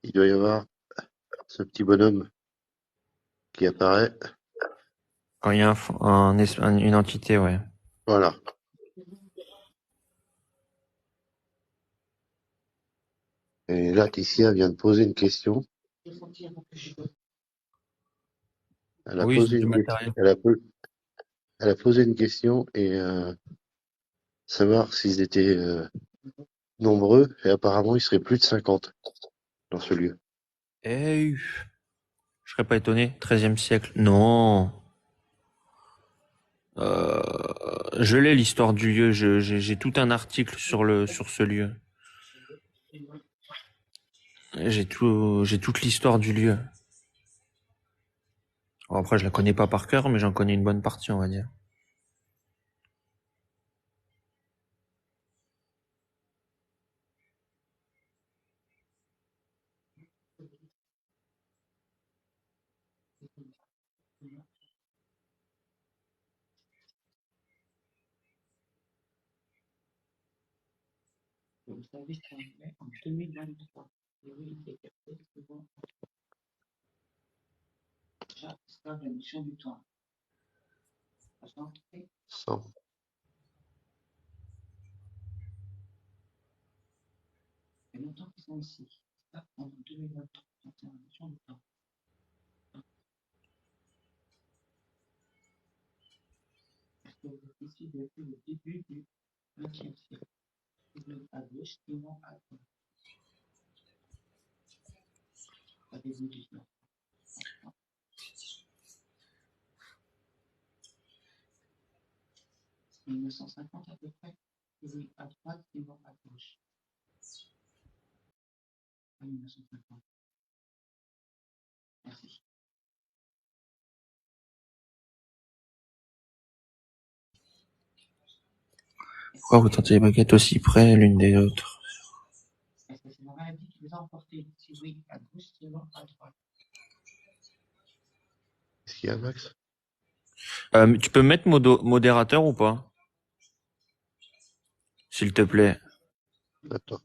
il doit y avoir ce petit bonhomme qui apparaît. quand il y a une entité, ouais. Voilà. Et là, Ticia vient de poser une question. Je sentir que je Elle a Oui, ils ont posé du une question. matériel. Elle a posé une question et savoir s'ils étaient nombreux. Et apparemment, ils seraient plus de 50 dans ce lieu. Eh, je serais pas étonné. 13e siècle. Non. Euh, je l'ai l'histoire du lieu. J'ai tout un article sur ce lieu. J'ai toute l'histoire du lieu. Bon, après, je la connais pas par cœur, mais j'en connais une bonne partie, on va dire. Vous savez, qu'on est en 2023. Et oui, il est capté souvent. Déjà, c'est pas la mission du temps. Franchement, ça 100. fait longtemps qu'ils sont ici. C'est pas en 2023. C'est la mission du temps. Parce que vous êtes ici depuis le début du XXe siècle. Sinon à gauche, sinon à droite. Pas début 19. 1950 à peu près. Oui, à droite, sinon à gauche. Pas 1950. Merci. Pourquoi vous tentez les baguettes aussi près l'une des autres? Est-ce que c'est la maladie qui vous a emporté? Si oui, à gauche, sinon à droite. Qu'est-ce qu'il y a, Max? Tu peux me mettre modérateur ou pas? S'il te plaît. Attends.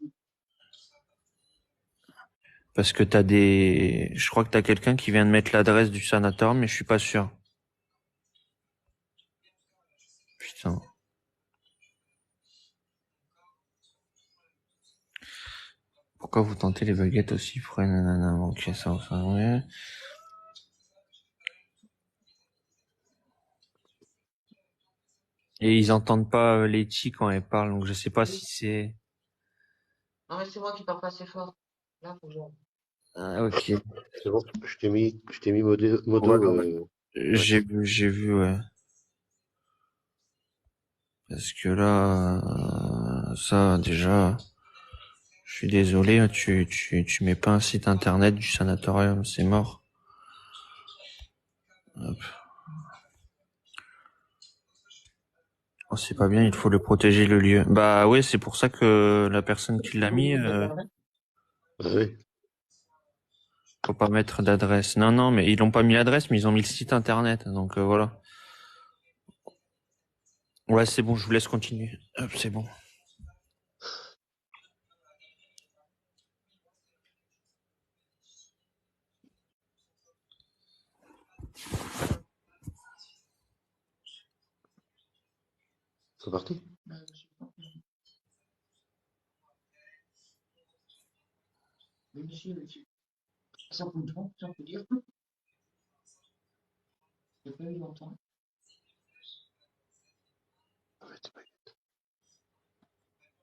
Parce que je crois que t'as quelqu'un qui vient de mettre l'adresse du sanatorium, mais je suis pas sûr. Putain. Pourquoi vous tentez les baguettes aussi près? Nanana, ok, ça, ouais. Et ils entendent pas Letty quand elle parle, donc je sais pas si c'est... Non, mais c'est moi qui parle pas assez fort. Là, faut que Ah, ok. C'est bon, je t'ai mis modo, Ouais, Max. j'ai vu, ouais. Parce que là, ça, déjà, je suis désolé, tu mets pas un site internet du sanatorium, c'est mort. Hop. Oh, c'est pas bien, il faut le protéger le lieu. Bah ouais, c'est pour ça que la personne qui l'a mis, Ah oui. faut pas mettre d'adresse. Non, non, mais ils l'ont pas mis l'adresse, mais ils ont mis le site internet, donc voilà. Ouais, c'est bon, je vous laisse continuer. Hop, c'est bon. C'est parti? je sais pas. Oui, monsieur. Ça peut le temps, ça peut dire. J'ai pas eu longtemps. Arrête, mec.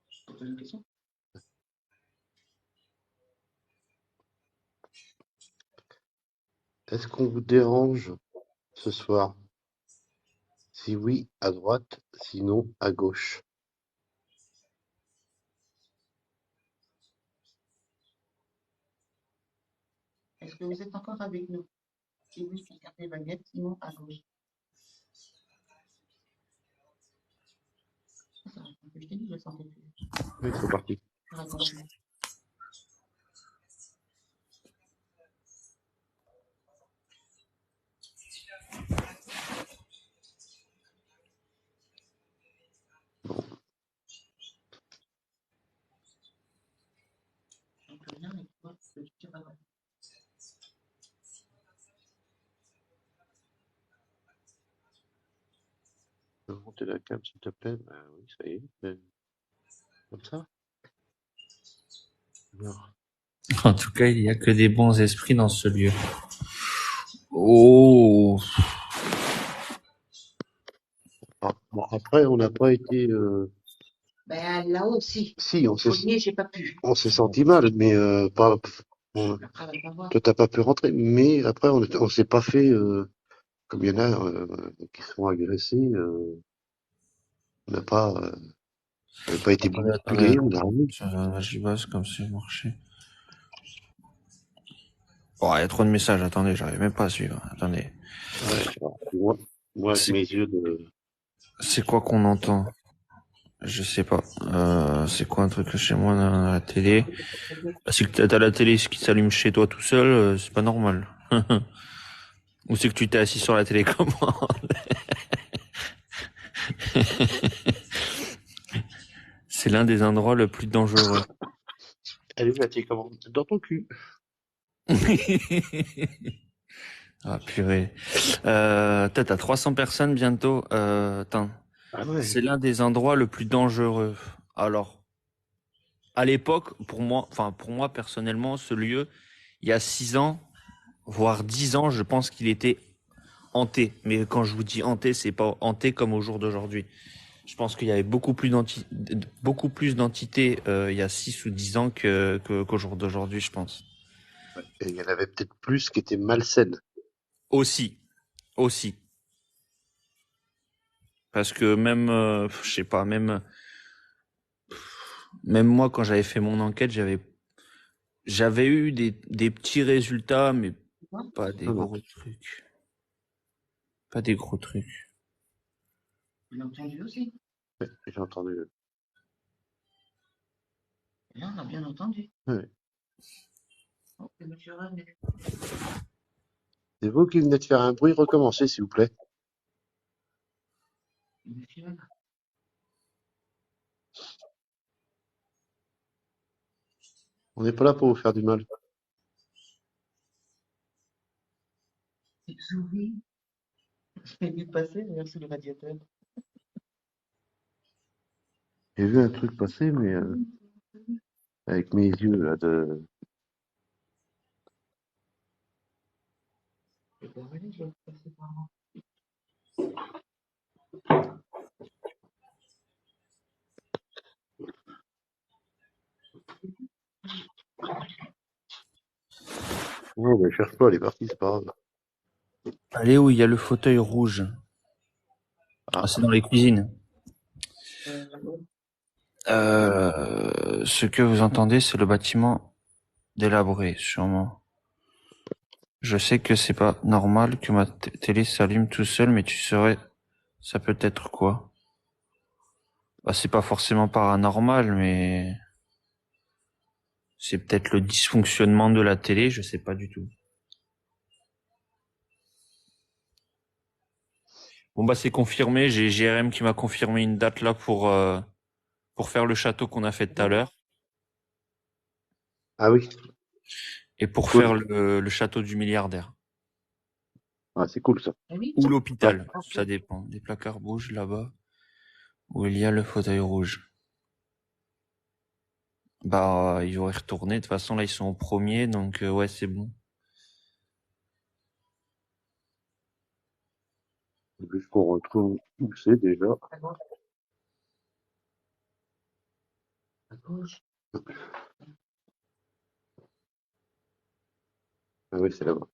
Je te pose une question. Est-ce qu'on vous dérange ce soir? Si oui, à droite, sinon à gauche. Est-ce que vous êtes encore avec nous? Si oui, regardez baguette, sinon à gauche. Ça répond. Je t'ai dit, je le sentais plus. Oui, c'est parti. Ça répond plus. Donc, rien, mais toi, tu tires à droite. Tu peux monter la cam, s'il te plaît? Bah oui, ça y est. Comme ça? Non. En tout cas, il y a que des bons esprits dans ce lieu. Oh. Ah, bon, après, on n'a pas été. Ben là aussi. Si, Fournier, j'ai pas pu. on s'est senti mal, mais pas. Après, elle va pas voir. Toi, t'as pas pu rentrer, mais après, on s'est pas fait. Comme il y en a qui se font agresser, on n'a pas, on n'a pas été Attendez, bousculé, on a rien. j'y bosse comme si je marchais. Oh, il y a trop de messages, attendez, j'arrive même pas à suivre. Attendez. Ouais, moi, avec mes yeux de. C'est quoi qu'on entend? Je sais pas. C'est quoi un truc chez moi dans la télé? Si t'as la télé qui s'allume chez toi tout seul, c'est pas normal. Ou c'est que tu t'es assis sur la télécommande? C'est l'un des endroits le plus dangereux. Elle est où la télécommande? Dans ton cul. Ah purée. T'as 300 personnes bientôt. Attends. Ah ouais. C'est l'un des endroits le plus dangereux. Alors, à l'époque, pour moi personnellement, ce lieu, il y a 6 ans, voire 10 ans, je pense qu'il était hanté. Mais quand je vous dis hanté, c'est pas hanté comme au jour d'aujourd'hui. Je pense qu'il y avait beaucoup plus d'entités il y a 6 ou 10 ans qu'au jour d'aujourd'hui, je pense. Et il y en avait peut-être plus qui étaient malsaines. Aussi. Parce que même, je sais pas, même moi quand j'avais fait mon enquête, j'avais eu des petits résultats, mais Pas des Non, non. gros trucs. Pas des gros trucs. Tu l'as entendu aussi. Ouais, j'ai entendu. Et là, on a bien entendu. Ouais. Oh, c'est monsieur René. C'est vous qui venez de faire un bruit, recommencez, s'il vous plaît. Monsieur René. On n'est pas là pour vous faire du mal. C'est souris. J'ai vu passer, d'ailleurs, sous le radiateur. J'ai vu un truc passer, mais avec mes yeux, là, de... Et ben voilà, je vais passer par là. Ouais, ben, cherche pas, elle est partie, c'est pas grave. Allez où il y a le fauteuil rouge. Ah, C'est dans les cuisines. Euh, Ce que vous entendez, c'est le bâtiment délabré, sûrement. Je sais que c'est pas normal que ma télé s'allume tout seul, mais ça peut être quoi? Bah, c'est pas forcément paranormal, mais c'est peut-être le dysfonctionnement de la télé, je sais pas du tout. Bon bah c'est confirmé, j'ai GRM qui m'a confirmé une date là pour faire le château qu'on a fait tout à l'heure ah oui, et pour faire cool. le château du milliardaire. Ah, c'est cool, ça. ah oui, Ou Ouais. l'hôpital, ça dépend. Des placards bougent là-bas où il y a le fauteuil rouge. Bah ils vont y retourner, de toute façon là ils sont au premier, donc ouais c'est bon. Juste qu'on retrouve où c'est déjà. à gauche. À gauche. Ah oui, c'est là-bas.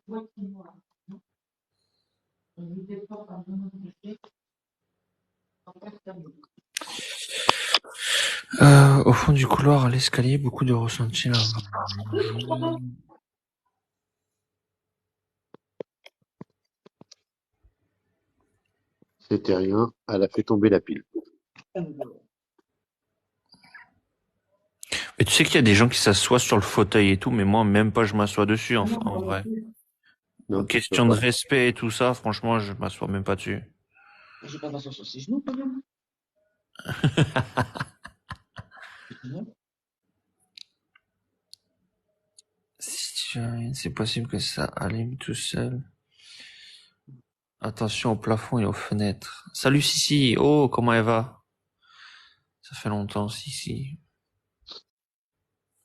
Ouais, c'est moi. On n'était pas par le nom du chef. En fait, c'est bon. Au fond du couloir, à l'escalier, beaucoup de ressentis là. C'était rien, elle a fait tomber la pile. Mais tu sais qu'il y a des gens qui s'assoient sur le fauteuil et tout, mais moi même pas je m'assois dessus en vrai. Non, tu peux Question de pas. respect et tout ça, franchement je m'assois même pas dessus. J'ai pas passé sur ses genoux, quand même. Si tu fais rien, c'est possible que ça allume tout seul. Attention au plafond et aux fenêtres. Salut Sissi, oh comment elle va? Ça fait longtemps Sissi.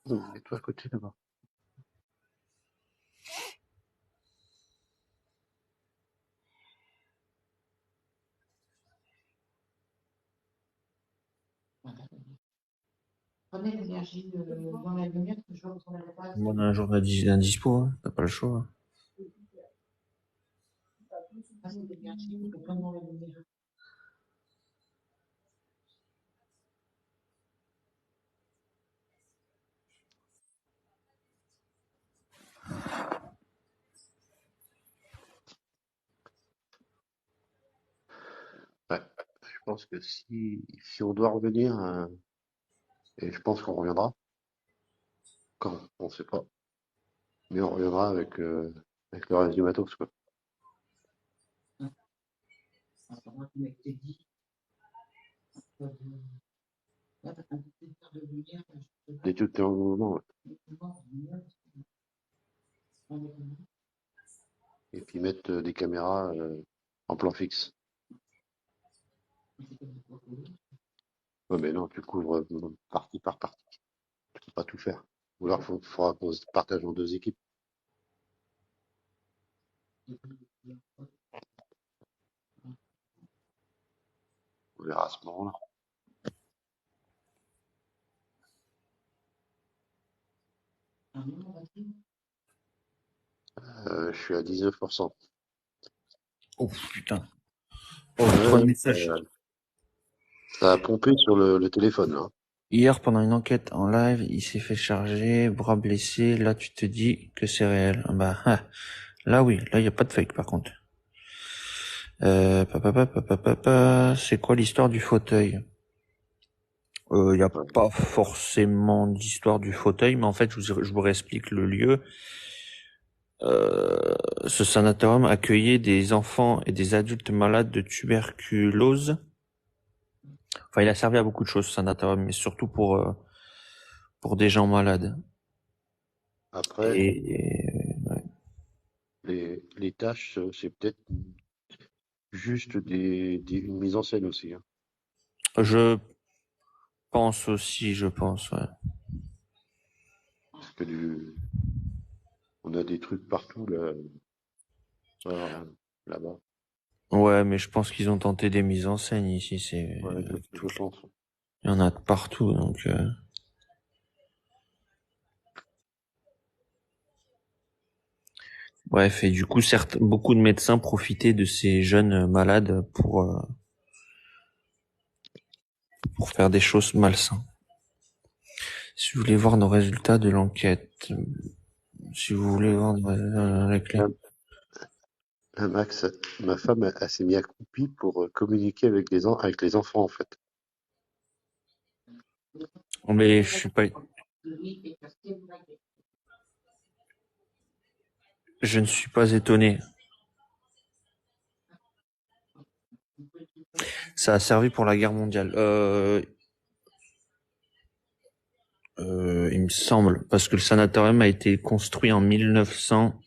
Mets-toi à côté là-bas. Prenez l'énergie dans la lumière, que je vois qu'on n'avait pas assez. On a un jour d'indispo, hein. T'as pas le choix. Hein. Assez d'énergie, que prendre la lumière. Ouais. Je pense que si on doit revenir, et je pense qu'on reviendra, quand, on sait pas, mais on reviendra avec le reste du matos, quoi. Moi, tu m'as dit, là, t'as un petit peu de lumière, je peux pas Dès que tu es en mouvement, ouais. voir la lumière, parce que Et puis mettre des caméras en plan fixe. c'est comme des photos. Ouais, mais non, tu couvres partie par partie. Tu peux pas tout faire. Ou alors, faudra qu'on se partage en deux équipes. On verra à ce moment-là. suis à 19%. Oh putain. Oh, je vois le message. Ça a pompé sur le téléphone, là. Hier, pendant une enquête en live, il s'est fait charger, bras blessé. Là, tu te dis que c'est réel. Là, oui. Là, il n'y a pas de fake, par contre. C'est quoi l'histoire du fauteuil? Il n'y a pas forcément d'histoire du fauteuil, mais en fait, je vous réexplique le lieu. Ce sanatorium accueillait des enfants et des adultes malades de tuberculose. Enfin, il a servi à beaucoup de choses, ce sanatorium, mais surtout pour des gens malades. Après, Ouais. les tâches, c'est peut-être juste une mise en scène aussi, hein. Je pense aussi, ouais. Parce que on a des trucs partout, là, là-bas. Ouais, mais je pense qu'ils ont tenté des mises en scène ici. Ouais, je pense. Il y en a de partout, donc. Bref, et du coup, beaucoup de médecins profitaient de ces jeunes malades pour faire des choses malsaines. Si vous voulez voir nos résultats de l'enquête, si vous voulez voir la clé. Max, ma femme, elle s'est mise accroupie pour communiquer avec avec les enfants, en fait. Mais je suis pas, je ne suis pas étonné. Ça a servi pour la guerre mondiale. Il me semble, parce que le sanatorium a été construit en 1900.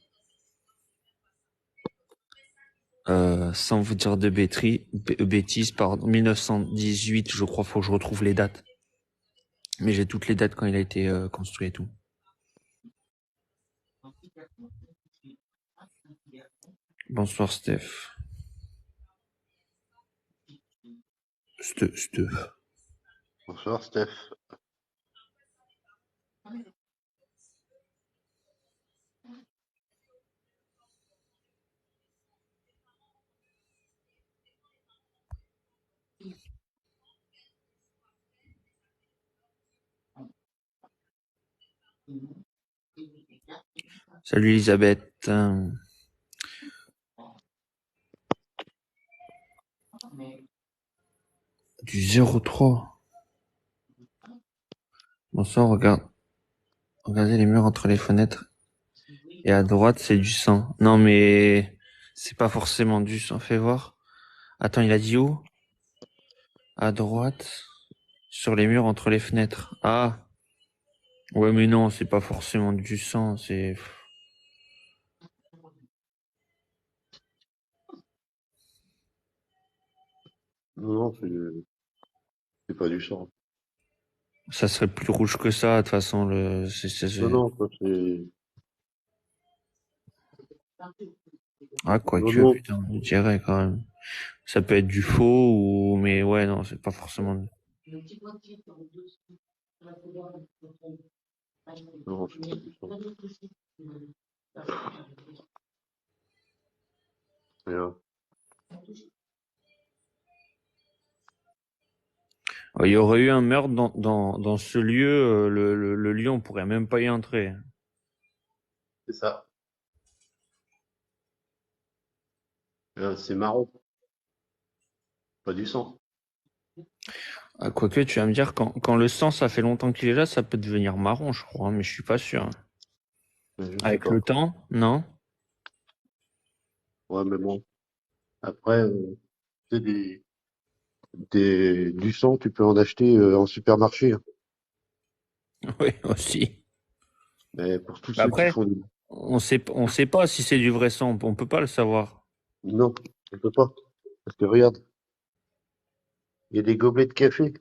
Sans vous dire de bêtises, pardon, 1918, je crois, faut que je retrouve les dates. Mais j'ai toutes les dates quand il a été construit et tout. Bonsoir Steph. Steph. Bonsoir, Steph. Salut Elisabeth. Du 03. Bonsoir, regardez les murs entre les fenêtres. Et à droite, c'est du sang. Non, mais c'est pas forcément du sang. Fais voir. Attends, il a dit où? À droite, sur les murs entre les fenêtres. Ah. Ouais, mais non, c'est pas forcément du sang, c'est... Non, c'est pas du sang. Ça serait plus rouge que ça, de toute façon, Non, ça c'est... Ah, quoique, Non. putain, je dirais quand même. Ça peut être du faux ou... Mais ouais, non, c'est pas forcément... Non, c'est pas du sang. Rien. Il y aurait eu un meurtre dans ce lieu, le lion pourrait même pas y entrer. C'est ça. C'est marron. Pas du sang. Ah, quoique, tu vas me dire, quand le sang, ça fait longtemps qu'il est là, ça peut devenir marron, je crois, mais je suis pas sûr. Mais je sais Avec pas. le temps, non? Ouais, mais bon. Après, c'est du sang, tu peux en acheter en supermarché, hein. Oui, aussi. Mais pour tous Mais ceux qui après, font du... on sait pas si c'est du vrai sang, on peut pas le savoir. Non, on peut pas. Parce que regarde, il y a des gobelets de café.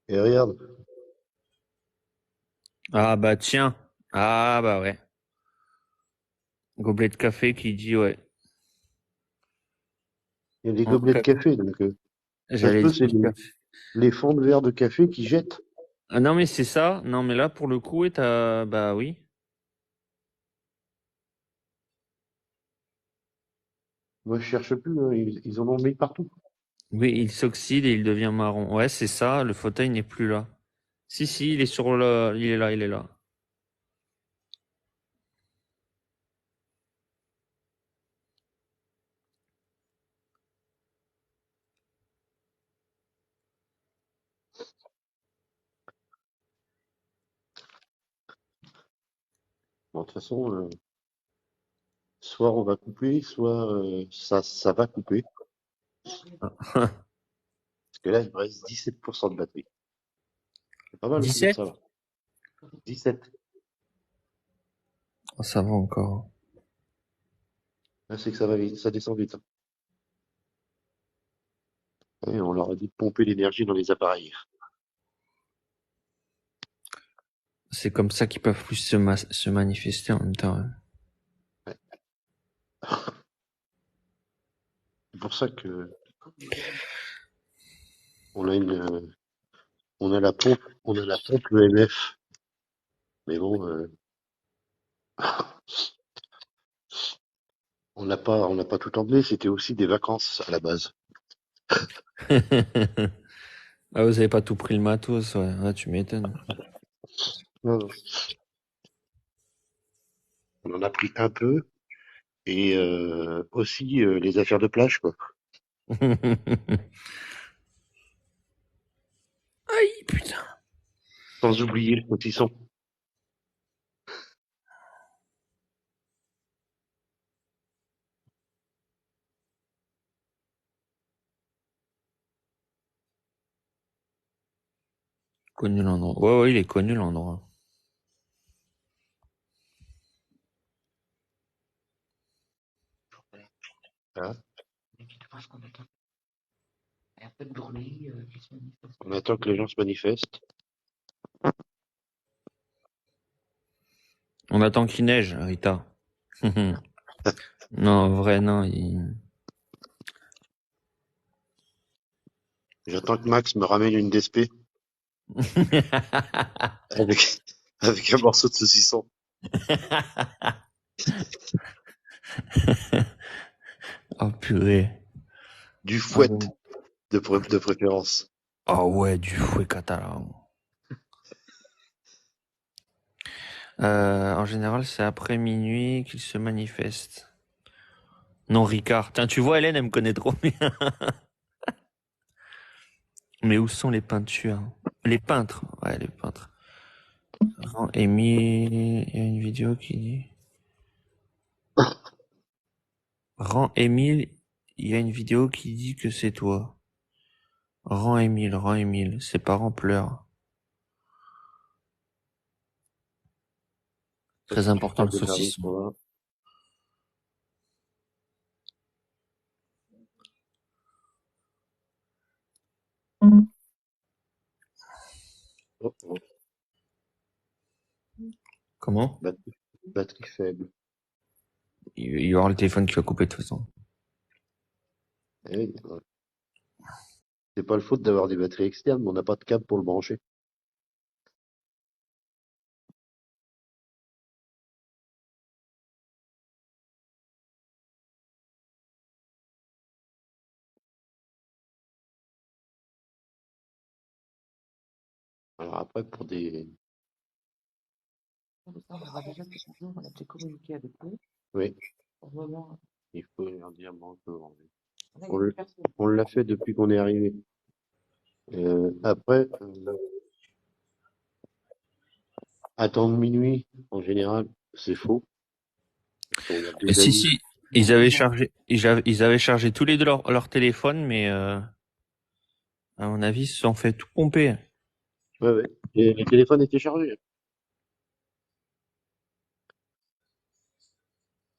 Et regarde, Ah bah tiens. Ah bah ouais. Gobelet de café qui dit ouais. il y a des En gobelets de ca- café. Donc, ça se J'allais peut, c'est dire café. les fonds de verre de café qui jettent. Ah non mais c'est ça. Non mais là pour le coup, bah oui. Moi, je cherche plus, hein, ils en ont mis partout. Oui, il s'oxyde et il devient marron. Ouais, c'est ça, le fauteuil n'est plus là. Si, il est sur le... Il est là, il est là. Bon, de toute façon, soit on va couper, soit ça va couper. Parce que là, il me reste 17% de batterie. C'est pas mal, mais 17? ça va. 17. Oh, ça va encore. Là, c'est que ça va vite, ça descend vite, hein. Ouais, on leur a dit de pomper l'énergie dans les appareils. C'est comme ça qu'ils peuvent plus se manifester en même temps, hein. Ouais. C'est pour ça que on a on a la pompe EMF. Mais bon, on n'a pas tout emmené. C'était aussi des vacances à la base. Ah, vous avez pas tout pris le matos, ouais. Ah, tu m'étonnes. Non, non. On en a pris un peu et aussi les affaires de plage, quoi. Aïe, putain. Sans oublier le saucisson. Connu l'endroit. Ouais, ouais, il est connu l'endroit. Hein. Je pense qu'on attend. Il y a un peu de bruit qui se manifeste. On attend que les gens se manifestent. On attend qu'il neige, Rita. Non, en vrai, non. J'attends que Max me ramène une DSP avec, avec un morceau de saucisson. Oh, purée. Du Ah fouet bon. de préférence. Ah ouais, du fouet catalan. En général, c'est après minuit qu'il se manifeste. Non, Ricard. Tiens, tu vois, Hélène, elle me connaît trop bien. Mais où sont les peintures? Les peintres. Ouais, les peintres. Émile, il y a une vidéo qui dit. Émile, il y a une vidéo qui dit que c'est toi. Rends Émile. Ses parents pleurent. Très important Pas le de service saucisson. pour là. Oh, oh. Comment? Batterie faible. Il va y aura le téléphone qui va couper de toute façon. Eh oui, ouais. C'est pas le faute d'avoir des batteries externes, mais on n'a pas de câble pour le brancher. Alors après, pour des... On aura déjà fait un jour, on a déjà communiqué avec eux. Oui, Pour le moment, il faut leur dire bon, on a on une l- personne. on l'a fait depuis qu'on est arrivé. Après, attendre minuit, en général, c'est faux. Parce qu'on a Et déjà si, eu. si, ils avaient chargé tous les deux leur téléphone, mais à mon avis, ils se sont fait tout pomper. Ouais, ouais. Et les téléphones étaient chargés.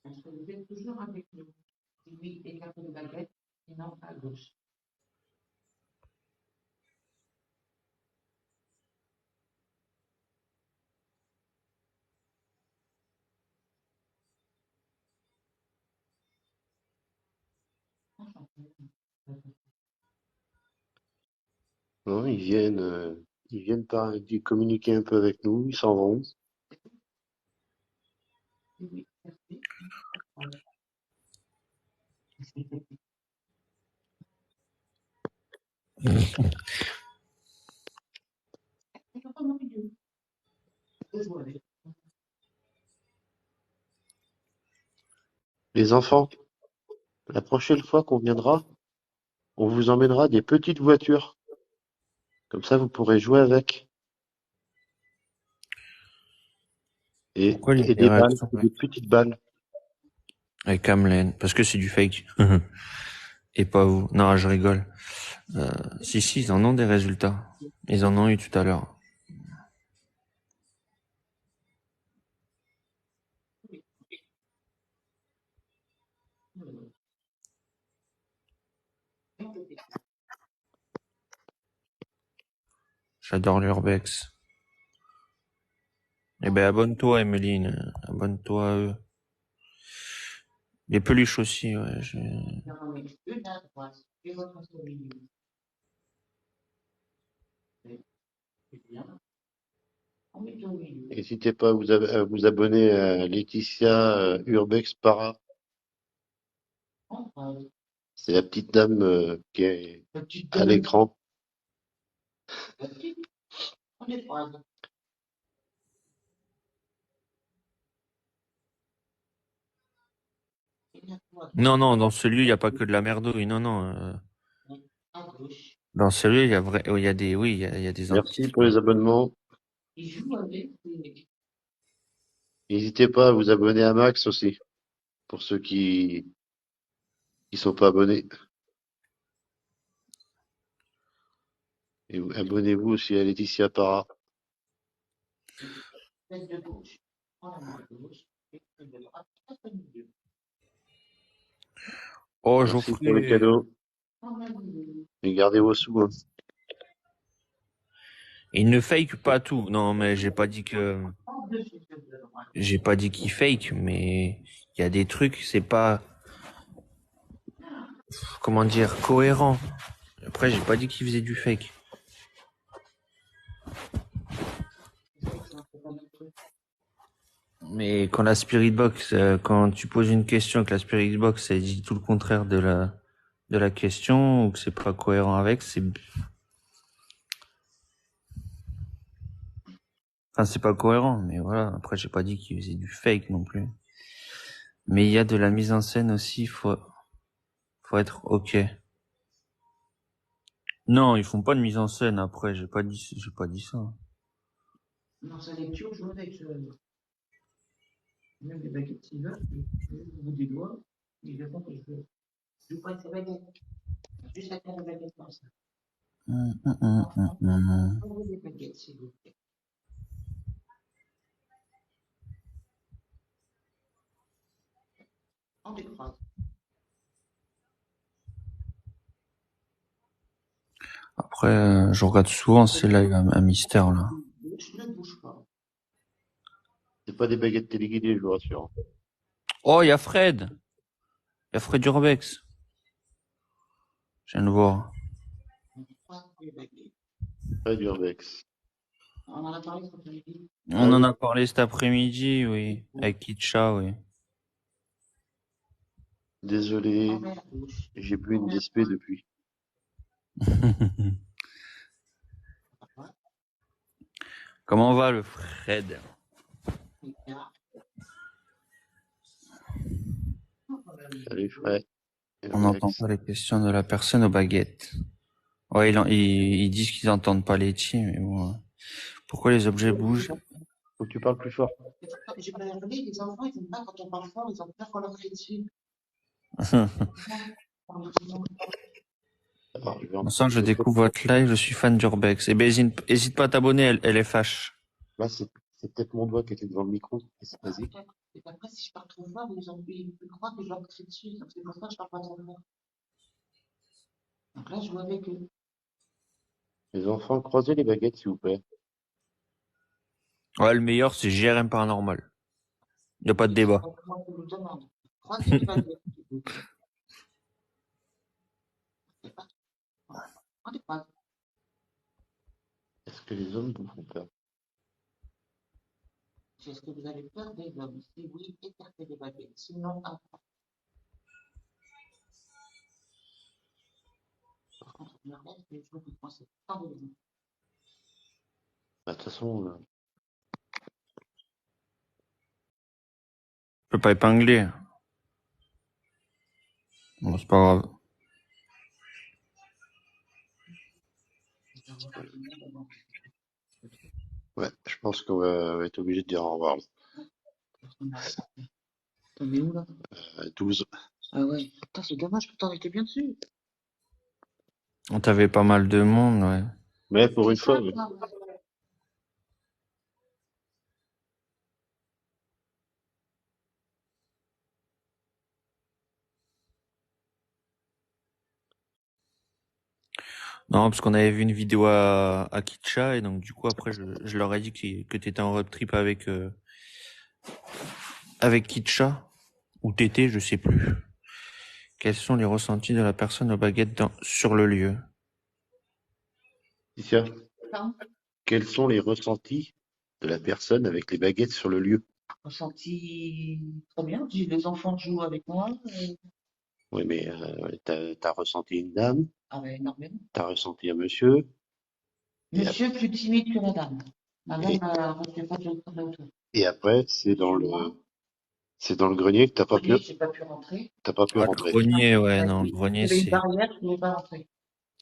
On se levait toujours avec nous. Lui écarte de baguette, sinon à gauche. Non, ils viennent communiquer un peu avec nous, ils s'en vont. Oui, merci. Les enfants, la prochaine fois qu'on viendra, on vous emmènera des petites voitures. Comme ça, vous pourrez jouer avec. Pourquoi Et des les balles, réactions et des petites balles. avec Hamlen? Parce que c'est du fake. Et pas vous. Non, je rigole. Si, ils en ont des résultats. Ils en ont eu tout à l'heure. J'adore l'urbex. Eh ben, abonne-toi, Emeline. Abonne-toi à eux. Les peluches aussi, ouais. Non, mais une à droite, et votre souris. C'est bien. On met au milieu. N'hésitez pas à vous abonner à Laetitia Urbex Para. On phrase. C'est la petite dame qui est Petite à dame. l'écran. Petite. On est phrases. Non, dans celui, il n'y a pas que de la merdouille. Non. À gauche. Dans celui, il y a vrai, il y a des, oui, il y a des Merci pour les abonnements. Il joue avec des... N'hésitez pas à vous abonner à Max aussi, pour ceux qui sont pas abonnés. Et abonnez-vous aussi à Laetitia Para. Tête de gauche. On la met à gauche. Et tête de droite. Tête au milieu. Oh, Merci pour les Geoffrey. cadeaux. On a mis Et gardez vos sous. Hein. Il ne fake pas tout. Non, mais j'ai pas dit dessus tête de droite. j'ai pas dit qu'il fake, mais il y a des trucs, c'est pas, comment dire, cohérent. Après, j'ai pas dit qu'il faisait du fake. Mais quand la Spirit Box, quand tu poses une question et que la Spirit Box, elle dit tout le contraire de la question, ou que c'est pas cohérent avec, enfin, c'est pas cohérent, mais voilà. Après, j'ai pas dit qu'il faisait du fake non plus. Mais il y a de la mise en scène aussi, faut être ok. Non, ils font pas de mise en scène après, j'ai pas dit ça. Dans sa lecture, joue avec même les baguettes s'ils veulent, au bout des doigts, ils verront que je joue pas avec sa baguette. Juste avec la baguette comme ça. Enlevez les baguettes, s'il vous plaît. On décroise. Après, je regarde souvent ces lives à mystère, là. Je ne bouge pas. C'est pas des baguettes téléguidées, je vous rassure. Oh, il y a Fred. Il y a Fred Urbex. Je viens de voir. On décroise les baguettes. Pas d'urbex. On en a parlé cet après-midi. On Ah en oui. a parlé cet après-midi, oui. Avec Kitcha, oui. Désolé, On met à gauche. j'ai bu une DSP depuis. Comment va le Fred? Salut Fred. On n'entend pas les questions de la personne aux baguettes. Ouais, ils disent qu'ils entendent pas les tirs, mais bon. Pourquoi les objets bougent? Faut que tu parles plus fort. J'ai pas regardé, les enfants, ils aiment pas quand on parle fort, ils ont peur qu'on leur crie dessus. Alors, Vincent, je découvre votre live, je suis fan d'Urbex. Eh ben, hésite pas à t'abonner, elle est fâche. Là, c'est peut-être mon doigt qui était devant le micro. Vas-y. Et après, si je parle trop fort, ils croient que je leur crie dessus. Donc, c'est pour ça que je parle pas trop fort. Donc là, je joue avec eux. Les enfants, croisez les baguettes, s'il vous plaît. Ouais, le meilleur, c'est GRM Paranormal. Y a pas de débat. Moi, je vous demande. Croisez les baguettes, s'il vous plaît. On décroise. Est-ce que les hommes vous font peur? Est-ce que vous avez peur des hommes? Si oui, écartez les baguettes. Sinon, un. Internet, mais je comprends, c'est pas bon. Bah, de toute façon, Je peux pas épingler. Bon, c'est pas grave. ouais, je pense qu'on va être obligé de dire au revoir. T'en es où là? 12. Ah ouais. Putain, c'est dommage, pourtant on était bien dessus. On t'avait pas mal de monde, ouais. Mais pour une C'est fois, ça, quoi. Non, parce qu'on avait vu une vidéo à Kitcha, et donc du coup après je leur ai dit que t'étais en road trip avec Kitcha, ou t'étais, je sais plus. Quels sont les ressentis de la personne aux baguettes sur le lieu? Ticia, Pardon. quels sont les ressentis de la personne avec les baguettes sur le lieu? Ressenti très bien. J'ai les enfants jouent avec moi. Oui, mais t'as ressenti une dame, Ah ouais, énormément. t'as ressenti un monsieur, et, ap- Monsieur plus timide que la dame. La dame, et, elle restait pas sur le autour. et après, c'est dans le grenier que Oui, j'ai pas pu rentrer. t'as pas pu Ah, le rentrer. grenier, ouais, non, le Il y grenier avait une c'est... barrière, je ne pouvais pas rentrer.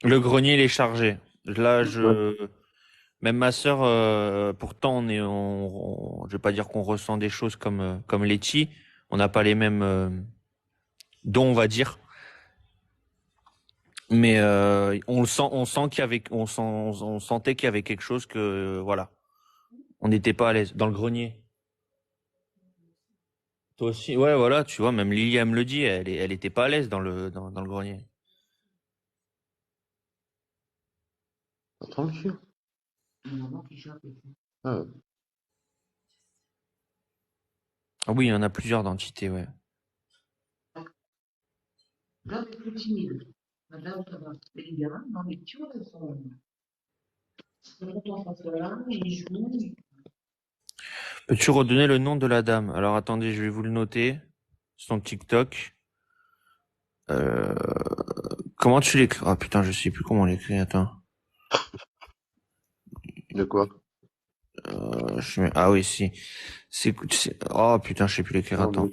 Le grenier, il est chargé. Là, Ouais. même ma sœur, pourtant, je vais pas dire qu'on ressent des choses comme Letty. On n'a pas les mêmes dons, on va dire. Mais on sent qu'il y avait, on sentait qu'il y avait quelque chose que, voilà, on n'était pas à l'aise dans le grenier. Toi aussi, ouais, voilà, tu vois, même Lily, elle me le dit, elle était pas à l'aise dans le grenier. Attends, le chien. Il y en a un qui chope. Ah, Ah oui, il y en a plusieurs d'entités, ouais. L'homme est plus timide. Madame, ça va. Et les gamins, non, mais tu vois, ils sont contents face à là, ils jouent. Peux-tu redonner le nom de la dame? Alors attendez, je vais vous le noter. Son TikTok. Euh, comment tu l'écris? Ah putain, je sais plus comment on l'écrit, attends. de quoi? Ah oui, si. Oh putain, je sais plus l'écrire, Non, mais attends.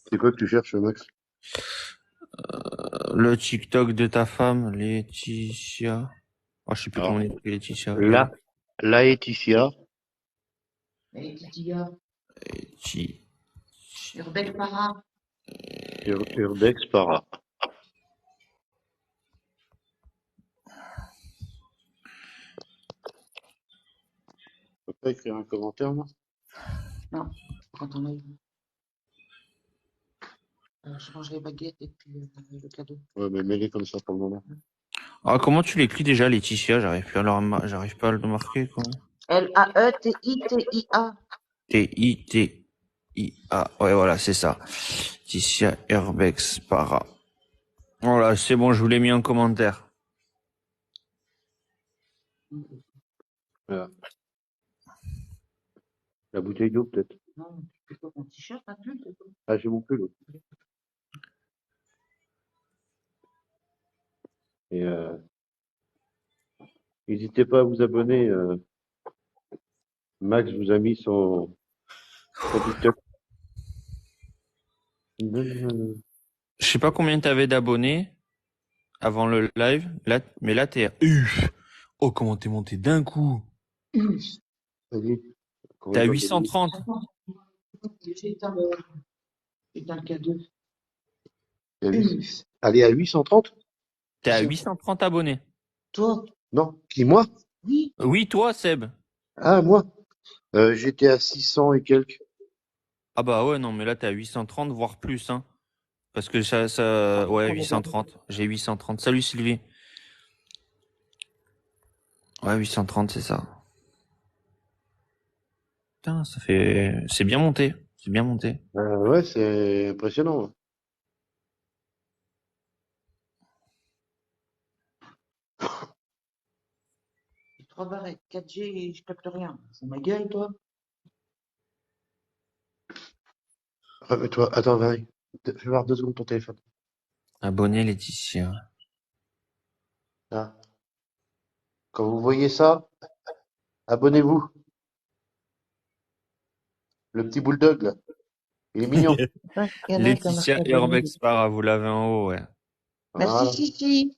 c'est quoi que tu cherches, Max? Le TikTok de ta femme, Laetitia. Oh, je sais plus comment Alors, on écrit Laetitia. Laetitia, Et Titia, Laetitia. Urbex Para. Urbex Para. Je peux pas écrire un commentaire, moi? Non, quand on a eu. Je mange les baguettes et puis le cadeau. Ouais, mais mets-les comme ça pour le moment. Ah, comment tu l'écris déjà, Laetitia? J'arrive pas à le marquer, quoi. Laetitia. T-I-T-I-A. Ouais, voilà, c'est ça. Laetitia Herbex Para. Voilà, c'est bon, je vous l'ai mis en commentaire. Voilà. La bouteille d'eau, peut-être. Non, c'est quoi ton t-shirt, un pull, c'est quoi? Ah, j'ai mon pull. Et n'hésitez pas à vous abonner. Max vous a mis son TikTok. Je sais pas combien t'avais d'abonnés avant le live, là, mais là, oh, comment t'es monté d'un coup? Vas-y. T'es à Combien de temps 830. J'ai éteint le cadeau. t'as dit? Allez, à 830? T'es à 830 abonnés. Toi? Non. Qui, moi? Oui. Oui, toi, Seb. Ah, moi? J'étais à 600 et quelques. Ah bah ouais, non, mais là, t'es à 830, voire plus, hein. Parce que ouais, 830. J'ai 830. Salut, Sylvie. Ouais, 830, c'est ça. Putain, c'est bien monté. C'est bien monté. Ouais, c'est impressionnant. J'ai 3 barrettes, 4G et je capte rien. C'est ma gueule, toi? Remets-toi. Attends, Valérie. Fais voir 2 secondes ton téléphone. Abonné Laetitia. Là. Quand vous voyez ça, abonnez-vous. Le petit bulldog, là. Il est mignon. Ouais, il y en a un qui a marqué Laetitia abonné. Urbex Para, vous l'avez en haut, ouais. Merci, Voilà. Chichi.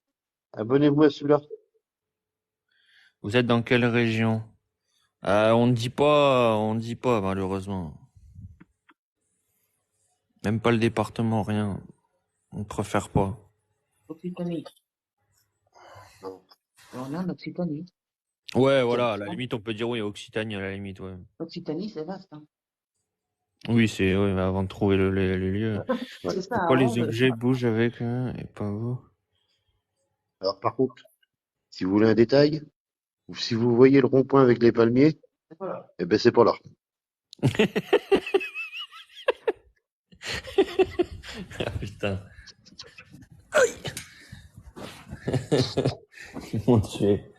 Abonnez-vous à celui-là. Vous êtes dans quelle région? On ne dit pas, malheureusement. Même pas le département, rien. On préfère pas. Occitanie. Non. On est en Occitanie. Ouais, voilà, à la limite, on peut dire oui, Occitanie, à la limite, ouais. Occitanie, c'est vaste. Hein. Oui, c'est, ouais, mais avant de trouver le lieu. Ouais. C'est ça, Pourquoi avant les de... objets bougent avec et pas vous? Alors, par contre, si vous voulez un détail, ou si vous voyez le rond-point avec les palmiers, Voilà. eh ben, c'est pas là. Ah putain. Ils m'ont tué.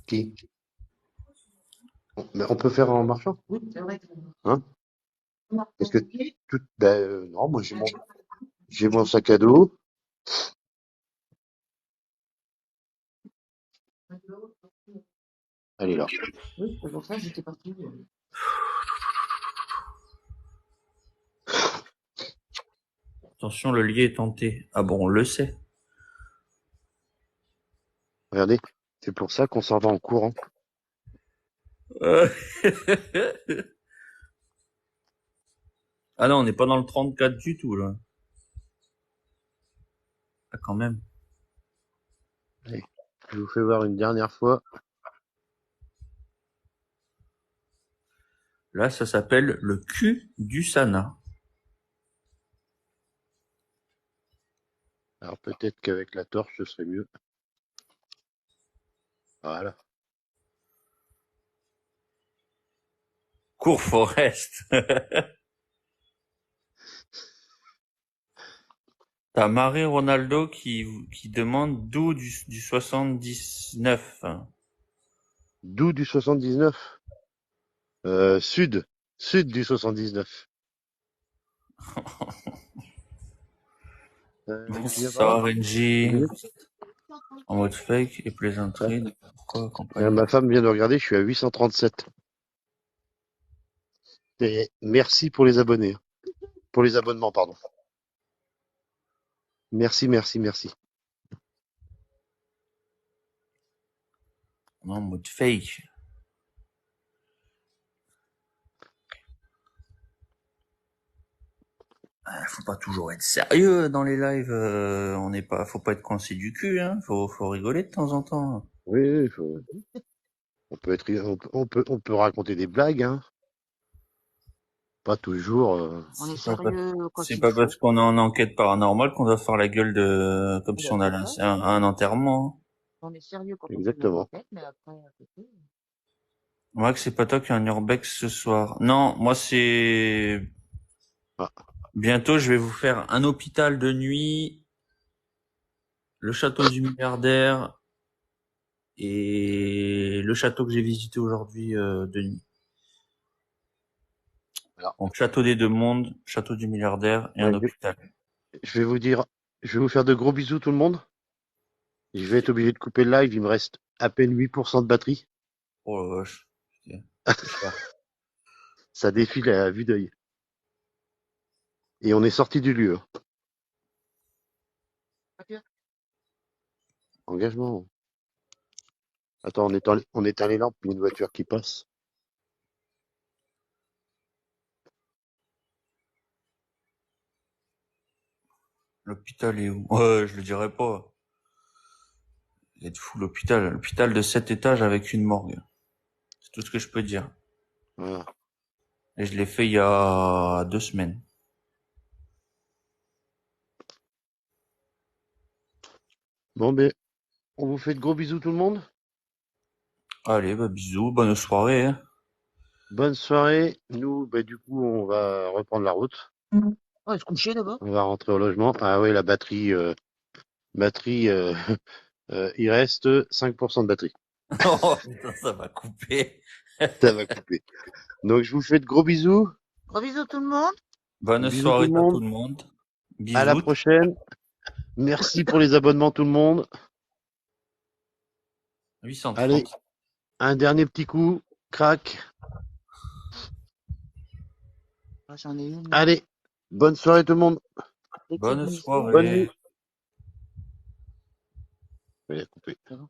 Qui? Mais on peut faire en marchant, Oui, c'est vrai que... hein? On a Parce que compliqué. non, moi j'ai mon sac à dos. Elle est là. Oui, c'est pour ça que j'étais partie. Attention, le lien est tenté. Ah bon, on le sait. Regardez, c'est pour ça qu'on s'en va en courant. Ah non, on n'est pas dans le 34 du tout, là. Ah, quand même. Allez, je vous fais voir une dernière fois. Là, ça s'appelle le cul du Sana. Alors peut-être qu'avec la torche, ce serait mieux. Voilà. Cours Forest. T'as Marie Ronaldo qui demande d'où du 79. D'où du 79? Sud. Sud du 79. Qui vient par là? Bonsoir, NJ. Oui. En mode fake et Ouais. plaisanterie. Pourquoi accompagner? Ma femme vient de regarder, je suis à 837. Et merci pour les abonnés. Pour les abonnements, pardon. Merci, merci, merci. Non, en mode fake. Faut pas toujours être sérieux dans les lives. Faut pas être coincé du cul, hein. Faut rigoler de temps en temps. Oui, oui, on peut être, on peut raconter des blagues, hein. Pas toujours. On est C'est pas, sérieux quand c'est il pas faut. parce qu'on est en enquête paranormale qu'on doit faire la gueule comme si on allait C'est ça. un enterrement. On est sérieux quand on fait Exactement. notre enquête, mais après, à côté... Moi, que c'est pas toi qui as un urbex ce soir. Non, moi c'est Ah, bientôt. Je vais vous faire un hôpital de nuit, le château du milliardaire et le château que j'ai visité aujourd'hui de nuit. alors, Donc château des deux mondes, château du milliardaire et un ouais, hôpital. je vais vous dire, je vais vous faire de gros bisous tout le monde. Je vais être obligé de couper le live, il me reste à peine 8% de batterie. Oh la vache. C'est cher. Ça défile à vue d'œil. Et on est sorti du lieu. Engagement. Attends, on éteint les lampes, il y a une voiture qui passe. L'hôpital est où? Ouais, je le dirai pas. Il est fou l'hôpital. L'hôpital de 7 étages avec une morgue. C'est tout ce que je peux dire. Voilà. Et je l'ai fait il y a 2 semaines. Bon, ben, on vous fait de gros bisous tout le monde. Allez, bah bisous, bonne soirée. Hein. Bonne soirée. Nous, ben, du coup, on va reprendre la route. On va se coucher d'abord. On va rentrer au logement. Ah oui, la batterie, il reste 5% de batterie. Oh putain, ça va couper. Ça va couper. Donc, je vous fais de gros bisous. Gros bisous tout le monde. Bonne Bisous tout soirée le à tout monde. le monde. À la Bisous. prochaine. Merci pour les abonnements, tout le monde. 830. Allez, un dernier petit coup. Crac. Ah, j'en ai une. Allez, bonne soirée tout le monde. Bonne Bonne soirée. Bonne nuit. Il a coupé. Ça va.